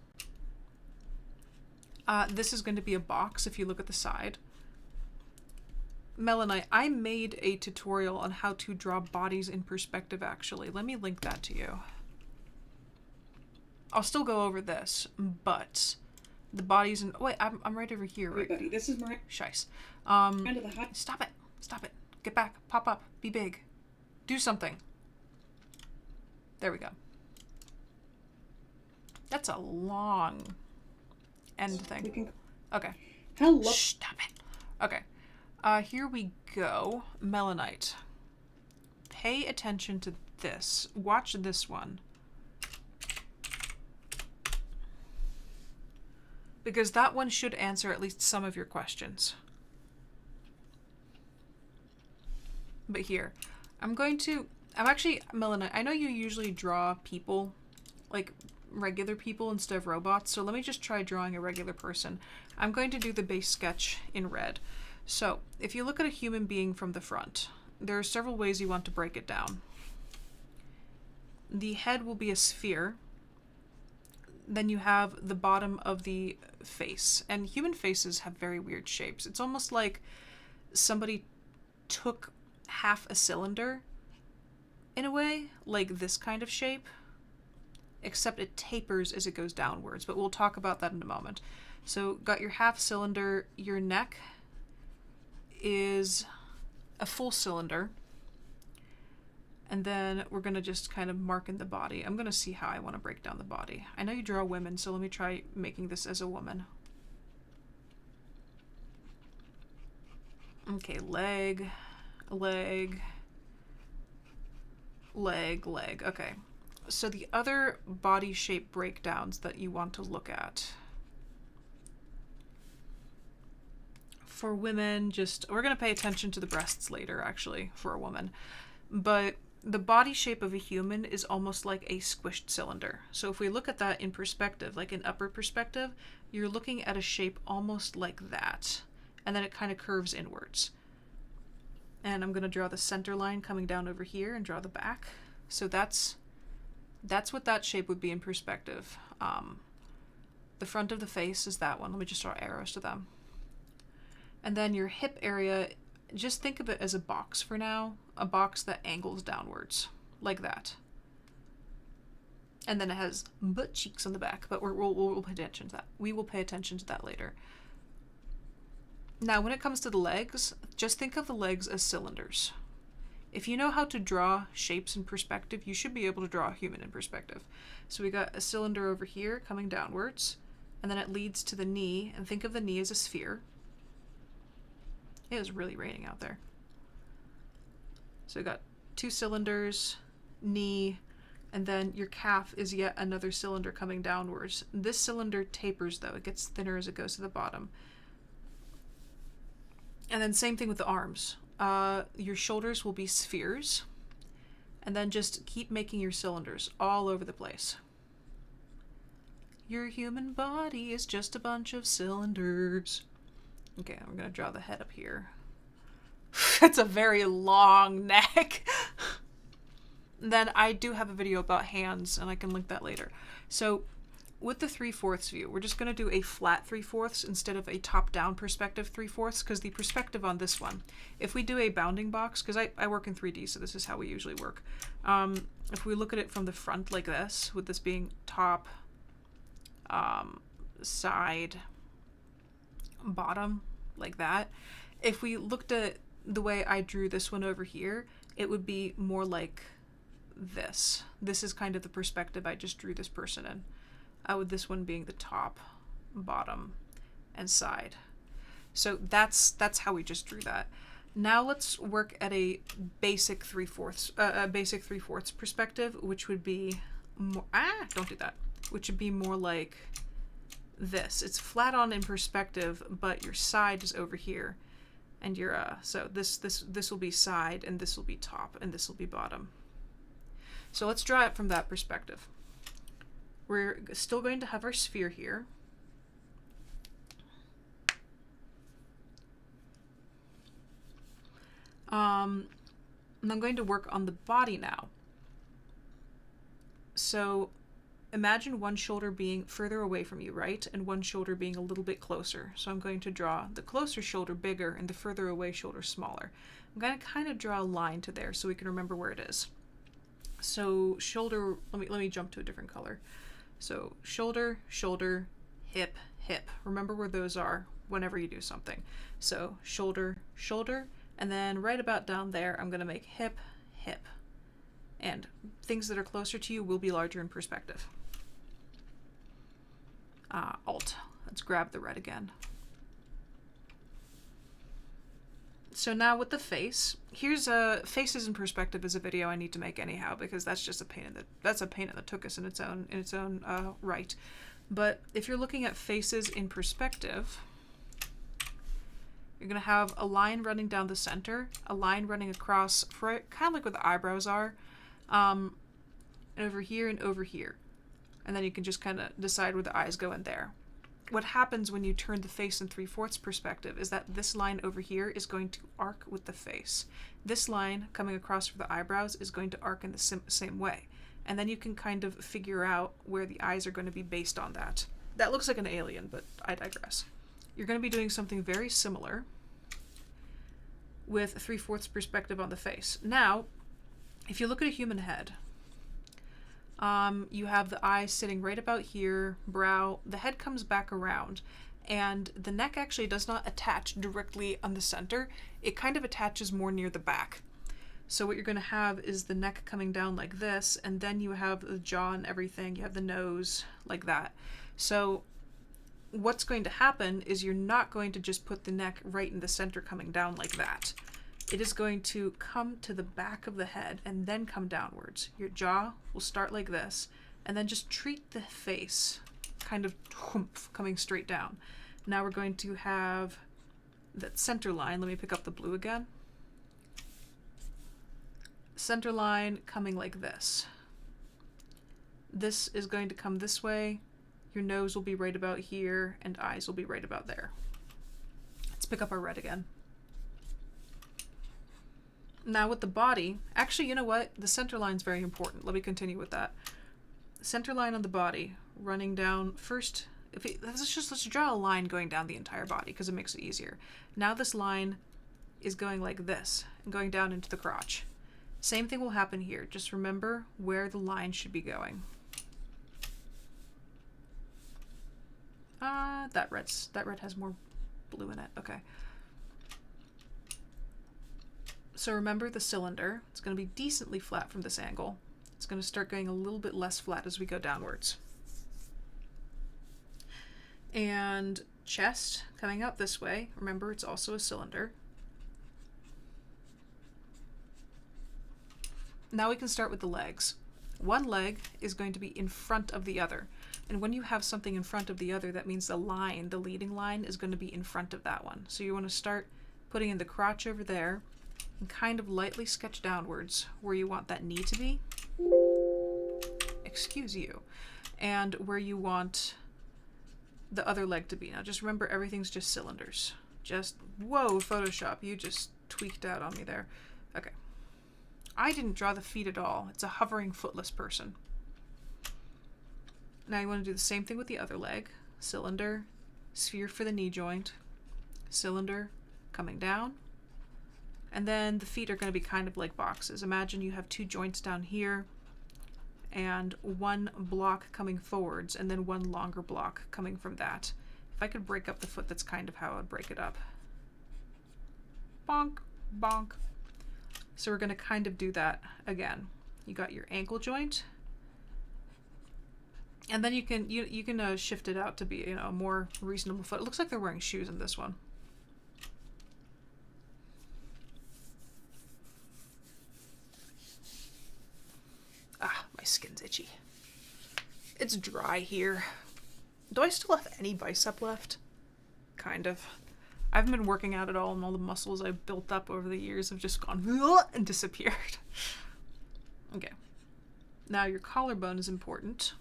This is going to be a box if you look at the side. Melanite, I made a tutorial on how to draw bodies in perspective, actually. Let me link that to you. I'll still go over this, but the bodies in... Wait, I'm right over here, right? Everybody, this is Maria. Shice. Stop it. Stop it. Get back. Pop up. Be big. Do something. There we go. That's a long end thing. Okay. Hello. Shh, stop it. Okay. Here we go. Melanite. Pay attention to this. Watch this one. Because that one should answer at least some of your questions. But here, I'm actually, Melanite, I know you usually draw people, like regular people instead of robots, so let me just try drawing a regular person. I'm going to do the base sketch in red. So, if you look at a human being from the front, there are several ways you want to break it down. The head will be a sphere. Then you have the bottom of the face. And human faces have very weird shapes. It's almost like somebody took half a cylinder, in a way, like this kind of shape, except it tapers as it goes downwards, but we'll talk about that in a moment. So, got your half cylinder, your neck is a full cylinder, and then we're going to just kind of mark in the body. I'm going to see how I want to break down the body. I know you draw women, so let me try making this as a woman. Okay, leg, leg, leg, leg. Okay. So the other body shape breakdowns that you want to look at. For women, we're going to pay attention to the breasts later, actually, for a woman. But the body shape of a human is almost like a squished cylinder. So if we look at that in perspective, like in upper perspective, you're looking at a shape almost like that. And then it kind of curves inwards. And I'm going to draw the center line coming down over here and draw the back. So that's what that shape would be in perspective. The front of the face is that one. Let me just draw arrows to them. And then your hip area, just think of it as a box for now. A box that angles downwards, like that. And then it has butt cheeks on the back, but we'll pay attention to that. We will pay attention to that later. Now, when it comes to the legs, just think of the legs as cylinders. If you know how to draw shapes in perspective, you should be able to draw a human in perspective. So we got a cylinder over here coming downwards, and then it leads to the knee, and think of the knee as a sphere. It is really raining out there. So we got 2 cylinders, knee, and then your calf is yet another cylinder coming downwards. This cylinder tapers though, it gets thinner as it goes to the bottom. And then same thing with the arms. Your shoulders will be spheres, and then just keep making your cylinders all over the place. Your human body is just a bunch of cylinders. Okay, I'm gonna draw the head up here. That's a very long neck. Then I do have a video about hands, and I can link that later. So with the 3/4 view, we're just going to do a flat 3/4 instead of a top-down perspective 3/4, because the perspective on this one, if we do a bounding box, because I work in 3D, so this is how we usually work. If we look at it from the front like this, with this being top, side, bottom, like that, if we looked at the way I drew this one over here, it would be more like this. This is kind of the perspective I just drew this person in. With this one being the top, bottom, and side. So that's how we just drew that. Now let's work at a basic 3/4 perspective, which would be more, don't do that. Which would be more like this. It's flat on in perspective, but your side is over here, and your so this will be side, and this will be top, and this will be bottom. So let's draw it from that perspective. We're still going to have our sphere here. And I'm going to work on the body now. So imagine one shoulder being further away from you, right? And one shoulder being a little bit closer. So I'm going to draw the closer shoulder bigger and the further away shoulder smaller. I'm going to kind of draw a line to there so we can remember where it is. So shoulder, let me jump to a different color. So shoulder, shoulder, hip, hip. Remember where those are whenever you do something. So shoulder, shoulder, and then right about down there, I'm going to make hip, hip. And things that are closer to you will be larger in perspective. Alt. Let's grab the red again. So now with the face, here's faces in perspective is a video I need to make anyhow, because that's just a pain in the tuchus in its own right. But if you're looking at faces in perspective, you're gonna have a line running down the center, a line running across, kind of like where the eyebrows are, and over here and over here, and then you can just kind of decide where the eyes go in there. What happens when you turn the face in 3/4 perspective is that this line over here is going to arc with the face. This line coming across for the eyebrows is going to arc in the same way. And then you can kind of figure out where the eyes are going to be based on that. That looks like an alien, but I digress. You're going to be doing something very similar with 3/4 perspective on the face. Now, if you look at a human head, you have the eyes sitting right about here, brow, the head comes back around, and the neck actually does not attach directly on the center. It kind of attaches more near the back. So what you're going to have is the neck coming down like this, and then you have the jaw and everything, you have the nose like that. So what's going to happen is you're not going to just put the neck right in the center coming down like that. It is going to come to the back of the head and then come downwards. Your jaw will start like this, and then just treat the face kind of coming straight down. Now we're going to have that center line. Let me pick up the blue again. Center line coming like this. This is going to come this way. Your nose will be right about here, and eyes will be right about there. Let's pick up our red again. Now with the body, actually, you know what? The center line is very important. Let me continue with that. Center line on the body, running down first. Let's draw a line going down the entire body because it makes it easier. Now this line is going like this and going down into the crotch. Same thing will happen here. Just remember where the line should be going. That red has more blue in it. Okay. So remember the cylinder, it's going to be decently flat from this angle. It's going to start getting a little bit less flat as we go downwards. And chest coming out this way, remember it's also a cylinder. Now we can start with the legs. One leg is going to be in front of the other. And when you have something in front of the other, that means the line, the leading line, is going to be in front of that one. So you want to start putting in the crotch over there and kind of lightly sketch downwards where you want that knee to be. Excuse you. And where you want the other leg to be. Now just remember, everything's just cylinders. Just, whoa, Photoshop, you just tweaked out on me there. Okay. I didn't draw the feet at all. It's a hovering footless person. Now you want to do the same thing with the other leg. Cylinder, sphere for the knee joint, cylinder coming down. And then the feet are going to be kind of like boxes. Imagine you have two joints down here and one block coming forwards and then one longer block coming from that. If I could break up the foot, that's kind of how I would break it up. Bonk, bonk. So we're going to kind of do that again. You got your ankle joint, and then you can shift it out to be, you know, a more reasonable foot. It looks like they're wearing shoes in this one. Ah, my skin's itchy. It's dry here. Do I still have any bicep left? Kind of. I haven't been working out at all, and all the muscles I've built up over the years have just gone and disappeared. Okay. Now your collarbone is important.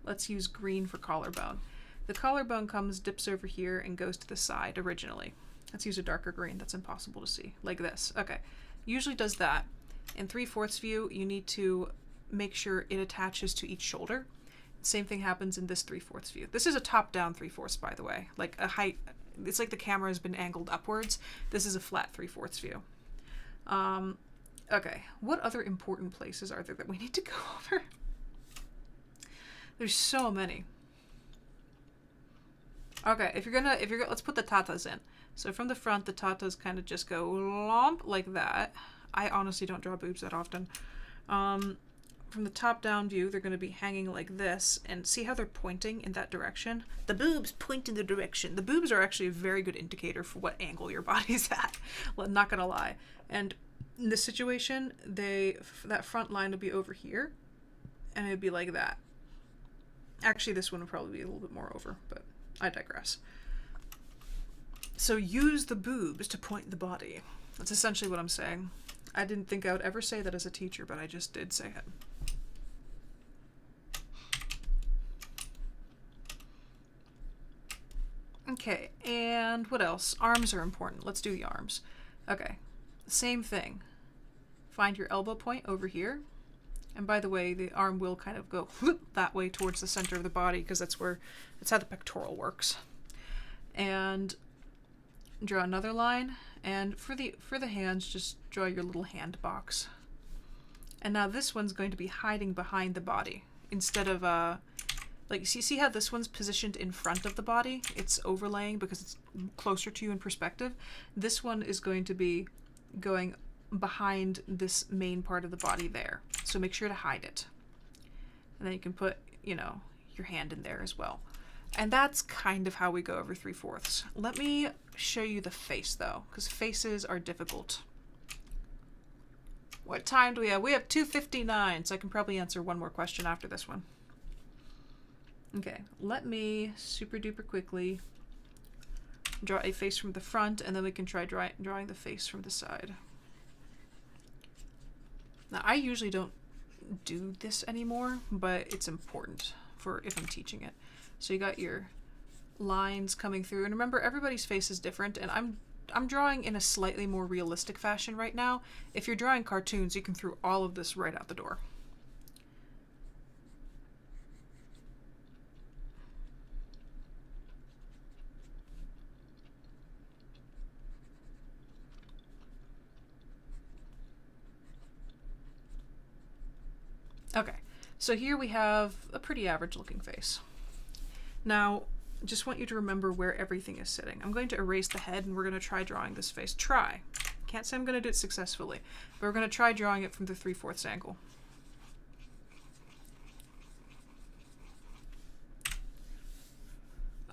Let's use green for collarbone. The collarbone dips over here and goes to the side originally. Let's use a darker green. That's impossible to see. Like this. Okay. Usually does that. In 3/4 view, you need to make sure it attaches to each shoulder. Same thing happens in this 3/4 view. This is a top-down 3/4, by the way. Like a height. It's like the camera has been angled upwards. This is a flat 3/4 view. Okay, what other important places are there that we need to go over? There's so many. Okay, let's put the tatas in. So from the front, the tatas kind of just go lomp like that. I honestly don't draw boobs that often. From the top-down view, they're going to be hanging like this, and see how they're pointing in that direction? The boobs point in the direction. The boobs are actually a very good indicator for what angle your body's at. Well, I'm not going to lie. And in this situation, that front line would be over here, and it'd be like that. Actually, this one would probably be a little bit more over, but I digress. So use the boobs to point the body. That's essentially what I'm saying. I didn't think I would ever say that as a teacher, but I just did say it. Okay, and what else? Arms are important. Let's do the arms. Okay, same thing. Find your elbow point over here. And by the way, the arm will kind of go that way towards the center of the body, because that's how the pectoral works. And draw another line. And for the hands, just draw your little hand box. And now this one's going to be hiding behind the body instead of like, see how this one's positioned in front of the body? It's overlaying because it's closer to you in perspective. This one is going to be going behind this main part of the body there. So make sure to hide it. And then you can put, you know, your hand in there as well. And that's kind of how we go over 3/4. Let me show you the face though, because faces are difficult. What time do we have? We have 2:59, so I can probably answer one more question after this one. Okay, let me super duper quickly draw a face from the front, and then we can try drawing the face from the side. Now, I usually don't do this anymore, but it's important for if I'm teaching it. So you got your lines coming through, and remember, everybody's face is different, and I'm drawing in a slightly more realistic fashion right now. If you're drawing cartoons, you can throw all of this right out the door. Okay, so here we have a pretty average looking face. Now, just want you to remember where everything is sitting. I'm going to erase the head, and we're going to try drawing this face. Try. Can't say I'm going to do it successfully, but we're going to try drawing it from the 3/4 angle.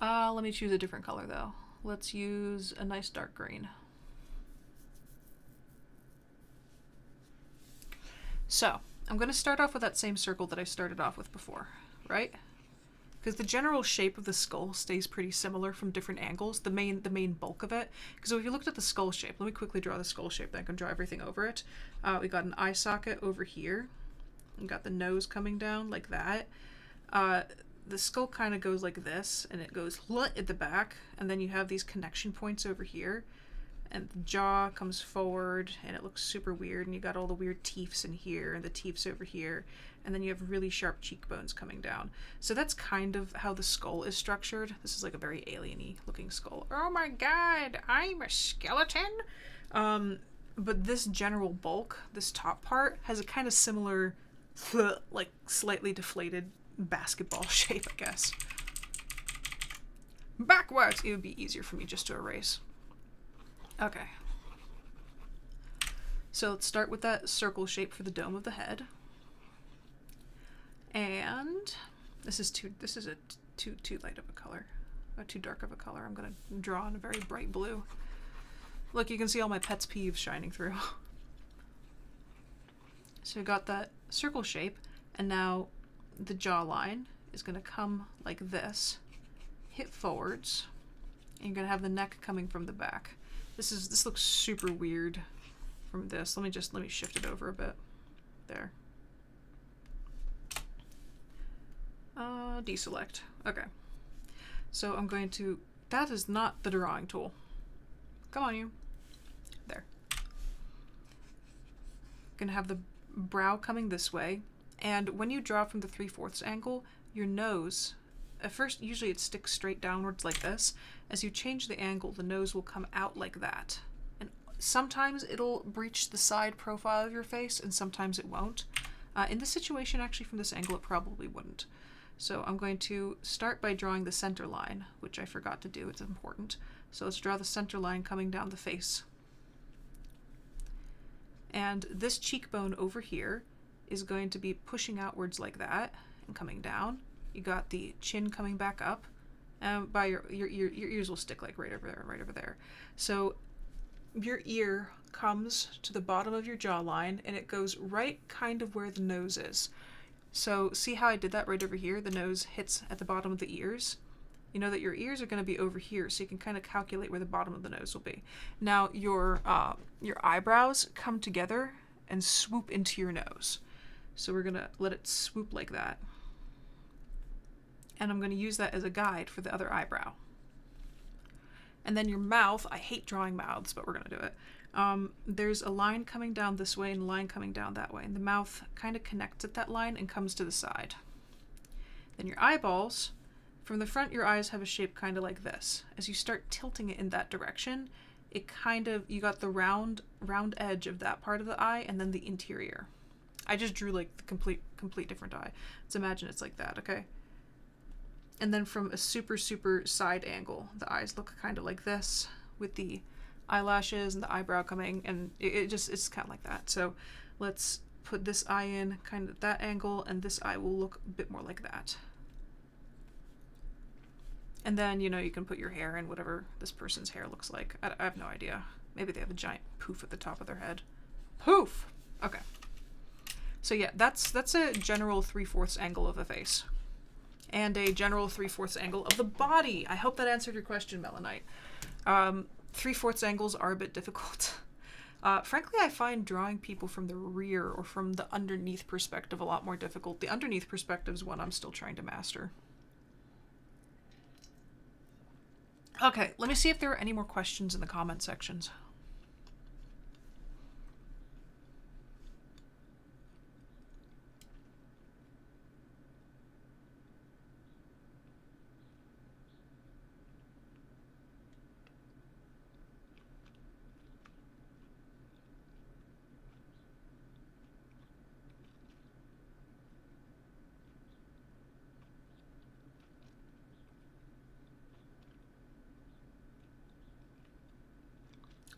Let me choose a different color though. Let's use a nice dark green. So I'm going to start off with that same circle that I started off with before, right? Because the general shape of the skull stays pretty similar from different angles, the main bulk of it. Because if you looked at the skull shape, let me quickly draw the skull shape, then I can draw everything over it. We got an eye socket over here. We got the nose coming down like that. The skull kind of goes like this, and it goes at the back, and then you have these connection points over here, and the jaw comes forward, and it looks super weird, and you got all the weird teeths in here, and the teeths over here, and then you have really sharp cheekbones coming down. So that's kind of how the skull is structured. This is like a very alien-y looking skull. Oh my god, I'm a skeleton! But this general bulk, this top part, has a kind of similar, like slightly deflated basketball shape, I guess. Backwards! It would be easier for me just to erase. Okay. So let's start with that circle shape for the dome of the head. And this is too light of a color. Or too dark of a color. I'm gonna draw in a very bright blue. Look, you can see all my pet's peeves shining through. So we got that circle shape, and now the jawline is going to come like this, hit forwards, and you're going to have the neck coming from the back. This looks super weird from this. Let me shift it over a bit. There. Deselect. Okay. So I'm going to, that is not the drawing tool. Come on, you. There. Gonna have the brow coming this way. And when you draw from the 3/4 angle, your nose, at first usually it sticks straight downwards like this. As you change the angle, the nose will come out like that. And sometimes it'll breach the side profile of your face, and sometimes it won't. In this situation, actually from this angle, it probably wouldn't. So I'm going to start by drawing the center line, which I forgot to do, it's important. So let's draw the center line coming down the face. And this cheekbone over here is going to be pushing outwards like that and coming down. You got the chin coming back up, and by your ears will stick like right over there. So your ear comes to the bottom of your jawline, and it goes right kind of where the nose is. So see how I did that right over here? The nose hits at the bottom of the ears. You know that your ears are going to be over here, so you can kind of calculate where the bottom of the nose will be. Now your eyebrows come together and swoop into your nose. So we're going to let it swoop like that. And I'm going to use that as a guide for the other eyebrow. And then your mouth, I hate drawing mouths, but we're going to do it. There's a line coming down this way and a line coming down that way. And the mouth kind of connects at that line and comes to the side. Then your eyeballs, from the front, your eyes have a shape kind of like this. As you start tilting it in that direction, it kind of, you got the round edge of that part of the eye and then the interior. I just drew like the complete different eye. Let's imagine it's like that, okay? And then from a super side angle, the eyes look kind of like this with the eyelashes and the eyebrow coming, and it's kind of like that. So let's put this eye in kind of that angle, and this eye will look a bit more like that. And then, you know, you can put your hair in whatever this person's hair looks like. I have no idea. Maybe they have a giant poof at the top of their head. Poof! Okay. So yeah, that's a general 3/4 angle of the face. And a general 3/4 angle of the body. I hope that answered your question, Melanite. 3/4 angles are a bit difficult. Frankly, I find drawing people from the rear or from the underneath perspective a lot more difficult. The underneath perspective is one I'm still trying to master. Okay, let me see if there are any more questions in the comment sections.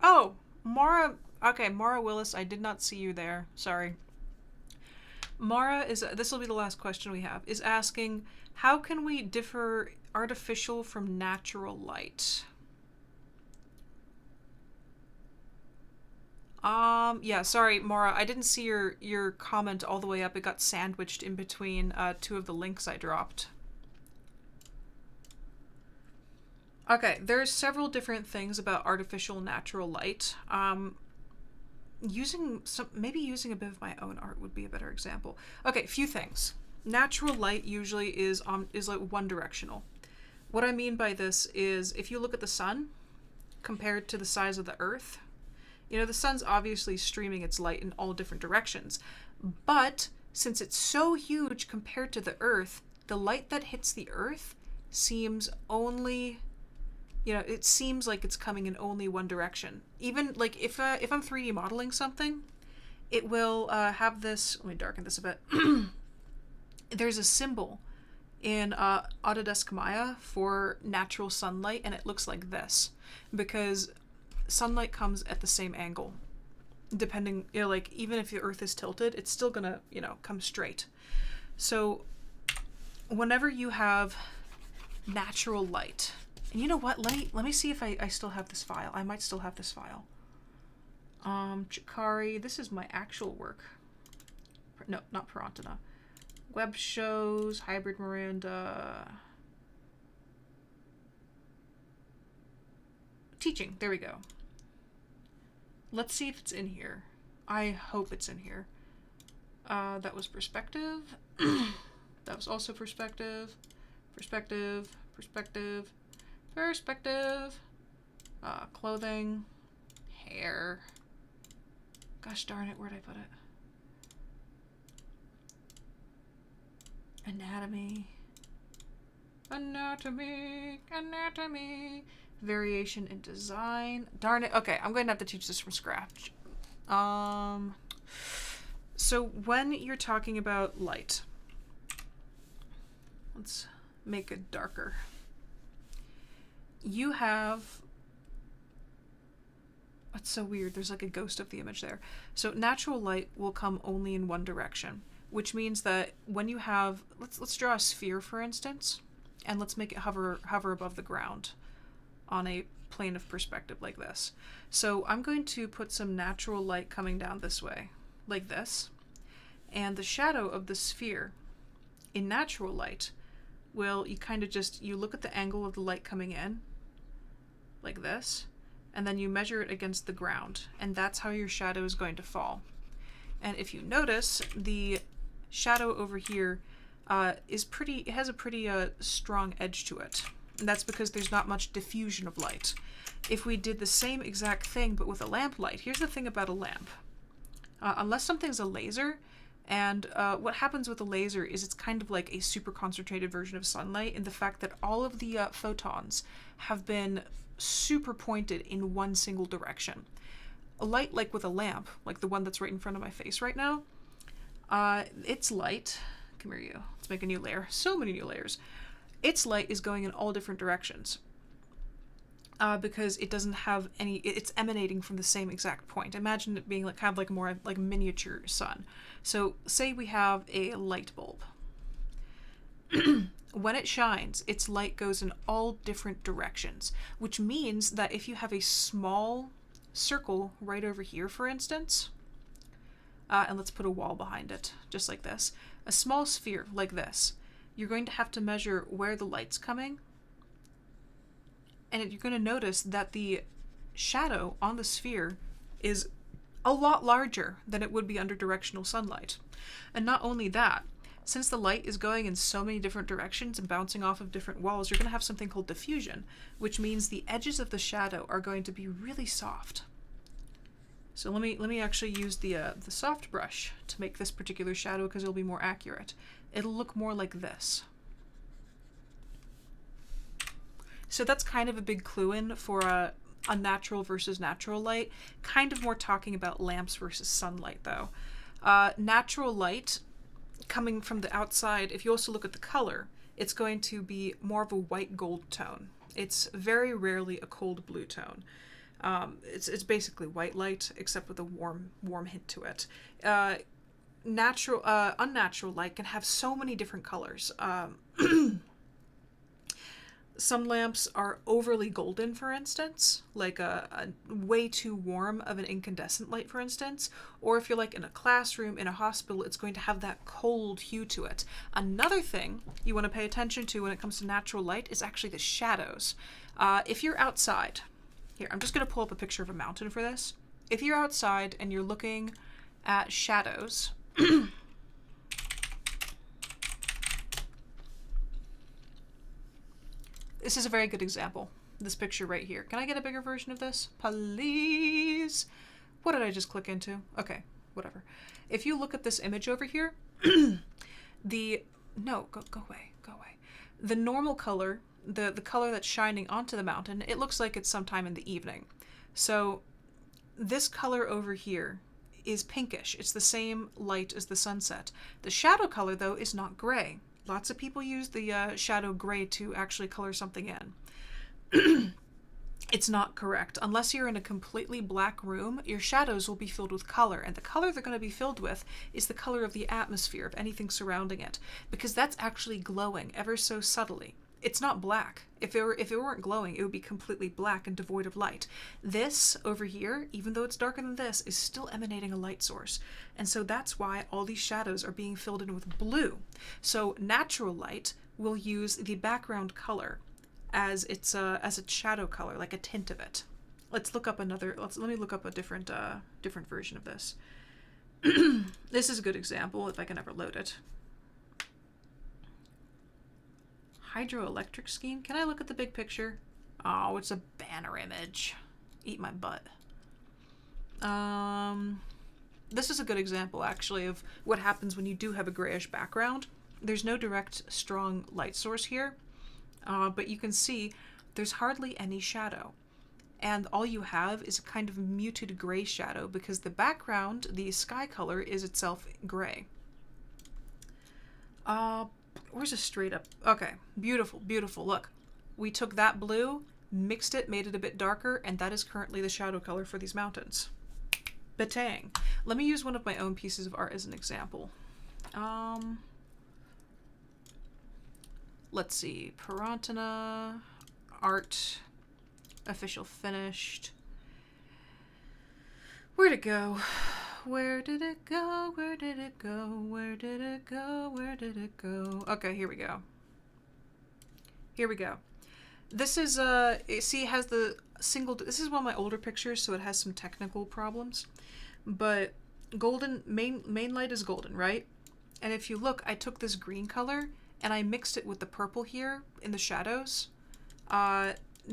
Oh, Mara Okay, Mara Willis, I did not see you there. Sorry. Mara is, this will be the last question we have, is asking, how can we differ artificial from natural light? Yeah, sorry, Mara, I didn't see your comment all the way up. It got sandwiched in between two of the links I dropped. Okay, there's several different things about artificial natural light. Maybe using a bit of my own art would be a better example. Okay, few things. Natural light usually is like one directional. What I mean by this is if you look at the sun compared to the size of the earth, you know, the sun's obviously streaming its light in all different directions, but since it's so huge compared to the earth, the light that hits the earth seems only, you know, it seems like it's coming in only one direction. Even like if I'm 3D modeling something, it will have this, let me darken this a bit. There's a symbol in Autodesk Maya for natural sunlight, and it looks like this because sunlight comes at the same angle. Depending, you know, like even if the earth is tilted, it's still gonna, you know, come straight. So whenever you have natural light, and you know what, let me see if I still have this file. I might still have this file. Chikari, this is my actual work. No, not PIRANTINA. Web shows, hybrid Miranda. Teaching, there we go. Let's see if it's in here. I hope it's in here. That was perspective. That was also perspective. Perspective. Perspective. Perspective. Clothing. Hair. Gosh darn it, where'd I put it? Anatomy. Anatomy. Anatomy. Variation in design. Darn it. Okay, I'm going to have to teach this from scratch. So when you're talking about light, let's make it darker. You have, that's so weird. There's like a ghost of the image there. So natural light will come only in one direction, which means that when you have, let's draw a sphere, for instance, and let's make it hover above the ground on a plane of perspective like this. So I'm going to put some natural light coming down this way, like this, and the shadow of the sphere in natural light will, you kind of just, you look at the angle of the light coming in, like this, and then you measure it against the ground, and that's how your shadow is going to fall. And if you notice, the shadow over here it has a pretty strong edge to it. And that's because there's not much diffusion of light. If we did the same exact thing but with a lamp light, here's the thing about a lamp. Unless something's a laser, and what happens with a laser is it's kind of like a super concentrated version of sunlight in the fact that all of the photons have been super pointed in one single direction. A light like with a lamp, like the one that's right in front of my face right now, its light, come here you, let's make a new layer, so many new layers. Its light is going in all different directions because it doesn't have any, it's emanating from the same exact point. Imagine it being like kind of like more like miniature sun. So say we have a light bulb. When it shines, its light goes in all different directions, which means that if you have a small circle right over here, for instance, and let's put a wall behind it, just like this, a small sphere like this, you're going to have to measure where the light's coming, and you're going to notice that the shadow on the sphere is a lot larger than it would be under directional sunlight. And not only that, since the light is going in so many different directions and bouncing off of different walls, you're going to have something called diffusion, which means the edges of the shadow are going to be really soft. So let me actually use the soft brush to make this particular shadow because it'll be more accurate. It'll look more like this. So that's kind of a big clue in for a unnatural versus natural light. Kind of more talking about lamps versus sunlight though. Natural light coming from the outside, if you also look at the color, it's going to be more of a white gold tone. It's very rarely a cold blue tone. It's basically white light, except with a warm hint to it. Unnatural light can have so many different colors. Some lamps are overly golden, for instance, like a way too warm of an incandescent light, for instance. Or if you're like in a classroom, in a hospital, it's going to have that cold hue to it. Another thing you want to pay attention to when it comes to natural light is actually the shadows. If you're outside, here, I'm just going to pull up a picture of a mountain for this. If you're outside and you're looking at shadows, this is a very good example. This picture right here. Can I get a bigger version of this? Please. What did I just click into? Okay, whatever. If you look at this image over here, go away. The normal color, the color that's shining onto the mountain, it looks like it's sometime in the evening. So this color over here is pinkish. It's the same light as the sunset. The shadow color, though, is not gray. Lots of people use the shadow gray to actually color something in. It's not correct. Unless you're in a completely black room, your shadows will be filled with color, and the color they're going to be filled with is the color of the atmosphere, of anything surrounding it, because that's actually glowing ever so subtly. It's not black. If it weren't glowing, it would be completely black and devoid of light. This over here, even though it's darker than this, is still emanating a light source. And so that's why all these shadows are being filled in with blue. So natural light will use the background color as its shadow color, like a tint of it. Let's look up another. Let me look up a different version of this. This is a good example if I can ever load it. Hydroelectric scheme. Can I look at the big picture? Oh, it's a banner image. Eat my butt. This is a good example, actually, of what happens when you do have a grayish background. There's no direct, strong light source here, but you can see there's hardly any shadow. And all you have is a kind of muted gray shadow because the background, the sky color, is itself gray. Where's a straight up? Okay, beautiful, beautiful. Look, we took that blue, mixed it, made it a bit darker, and that is currently the shadow color for these mountains. Batang. Let me use one of my own pieces of art as an example. Let's see. PIRANTINA, art, official finished. Where'd it go? Where did it go? Where did it go? Where did it go? Where did it go? Okay, here we go. Here we go. This is, see, it has the single, this is one of my older pictures, so it has some technical problems. But golden, main light is golden, right? And if you look, I took this green color and I mixed it with the purple here in the shadows.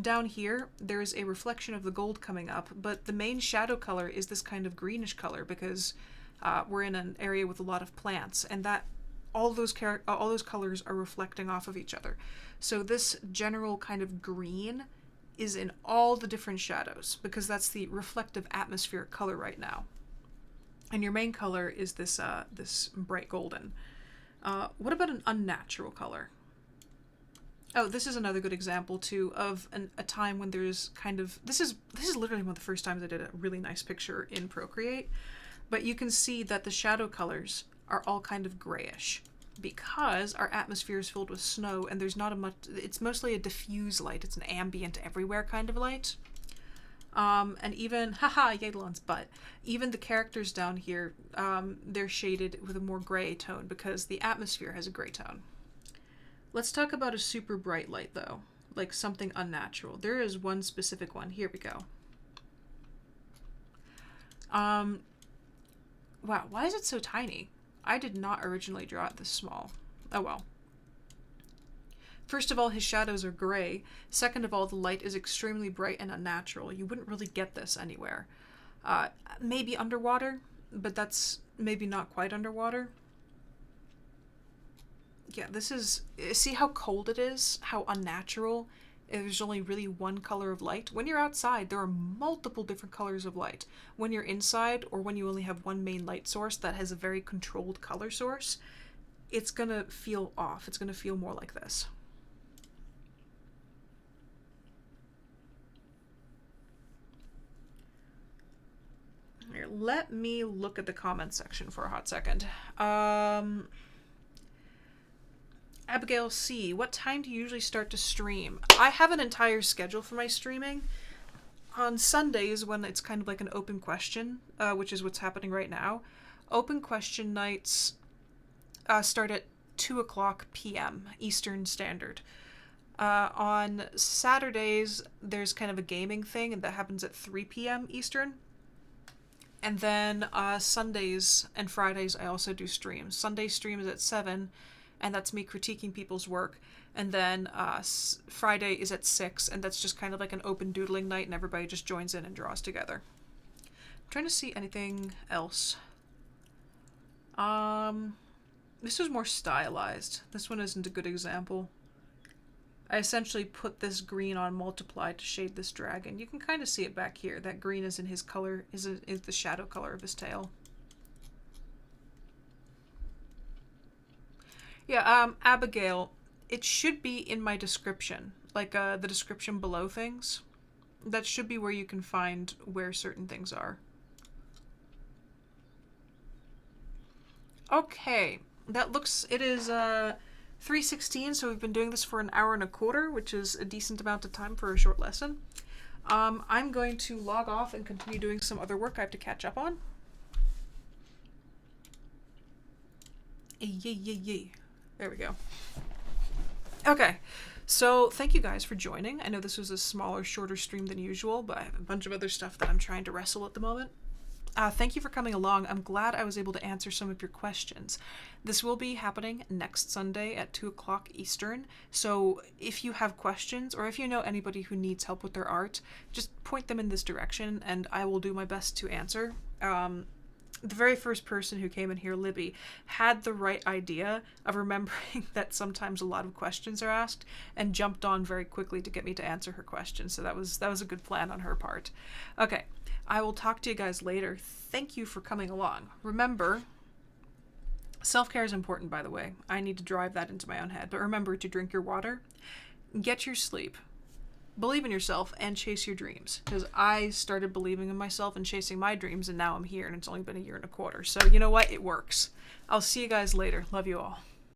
Down here, there's a reflection of the gold coming up, but the main shadow color is this kind of greenish color because we're in an area with a lot of plants, and that all those colors are reflecting off of each other. So this general kind of green is in all the different shadows because that's the reflective atmospheric color right now. And your main color is this this bright golden. What about an unnatural color? Oh, this is another good example too of a time when there's kind of, this is literally one of the first times I did a really nice picture in Procreate, but you can see that the shadow colors are all kind of grayish because our atmosphere is filled with snow and there's not a much, it's mostly a diffuse light. It's an ambient everywhere kind of light. And even, haha, Yadalon's butt, even the characters down here, they're shaded with a more gray tone because the atmosphere has a gray tone. Let's talk about a super bright light though, like something unnatural. There is one specific one. Here we go. Wow, why is it so tiny? I did not originally draw it this small. Oh well. First of all, his shadows are gray. Second of all, the light is extremely bright and unnatural. You wouldn't really get this anywhere. Maybe underwater, but that's maybe not quite underwater. Yeah, this is, see how cold it is? How unnatural? There's only really one color of light. When you're outside, there are multiple different colors of light. When you're inside, or when you only have one main light source that has a very controlled color source, it's gonna feel off. It's gonna feel more like this. let me look at the comments section for a hot second. Abigail C, what time do you usually start to stream? I have an entire schedule for my streaming. On Sundays, when it's kind of like an open question, which is what's happening right now, open question nights start at 2:00 p.m. Eastern Standard. On Saturdays, there's kind of a gaming thing, and that happens at 3 p.m. Eastern. And then Sundays and Fridays, I also do streams. Sunday stream is at 7, and that's me critiquing people's work. And then Friday is at 6, and that's just kind of like an open doodling night, and everybody just joins in and draws together. I'm trying to see anything else. This was more stylized. This one isn't a good example. I essentially put this green on multiply to shade this dragon. You can kind of see it back here. That green is in his color, is the shadow color of his tail. Yeah, Abigail, it should be in my description, like the description below things. That should be where you can find where certain things are. Okay, that looks, it is 3:16, so we've been doing this for an hour and a quarter, which is a decent amount of time for a short lesson. I'm going to log off and continue doing some other work I have to catch up on. Yay. There we go. Okay, so thank you guys for joining. I know this was a smaller, shorter stream than usual, but I have a bunch of other stuff that I'm trying to wrestle at the moment. Thank you for coming along. I'm glad I was able to answer some of your questions. This will be happening next Sunday at 2:00 Eastern. So if you have questions, or if you know anybody who needs help with their art, just point them in this direction and I will do my best to answer. The very first person who came in here, Libby, had the right idea of remembering that sometimes a lot of questions are asked and jumped on very quickly to get me to answer her question. So that was a good plan on her part. Okay, I will talk to you guys later. Thank you for coming along. Remember, self-care is important, by the way. I need to drive that into my own head. But remember to drink your water, get your sleep, believe in yourself, and chase your dreams. Because I started believing in myself and chasing my dreams, and now I'm here, and it's only been a year and a quarter. So you know what? It works. I'll see you guys later. Love you all.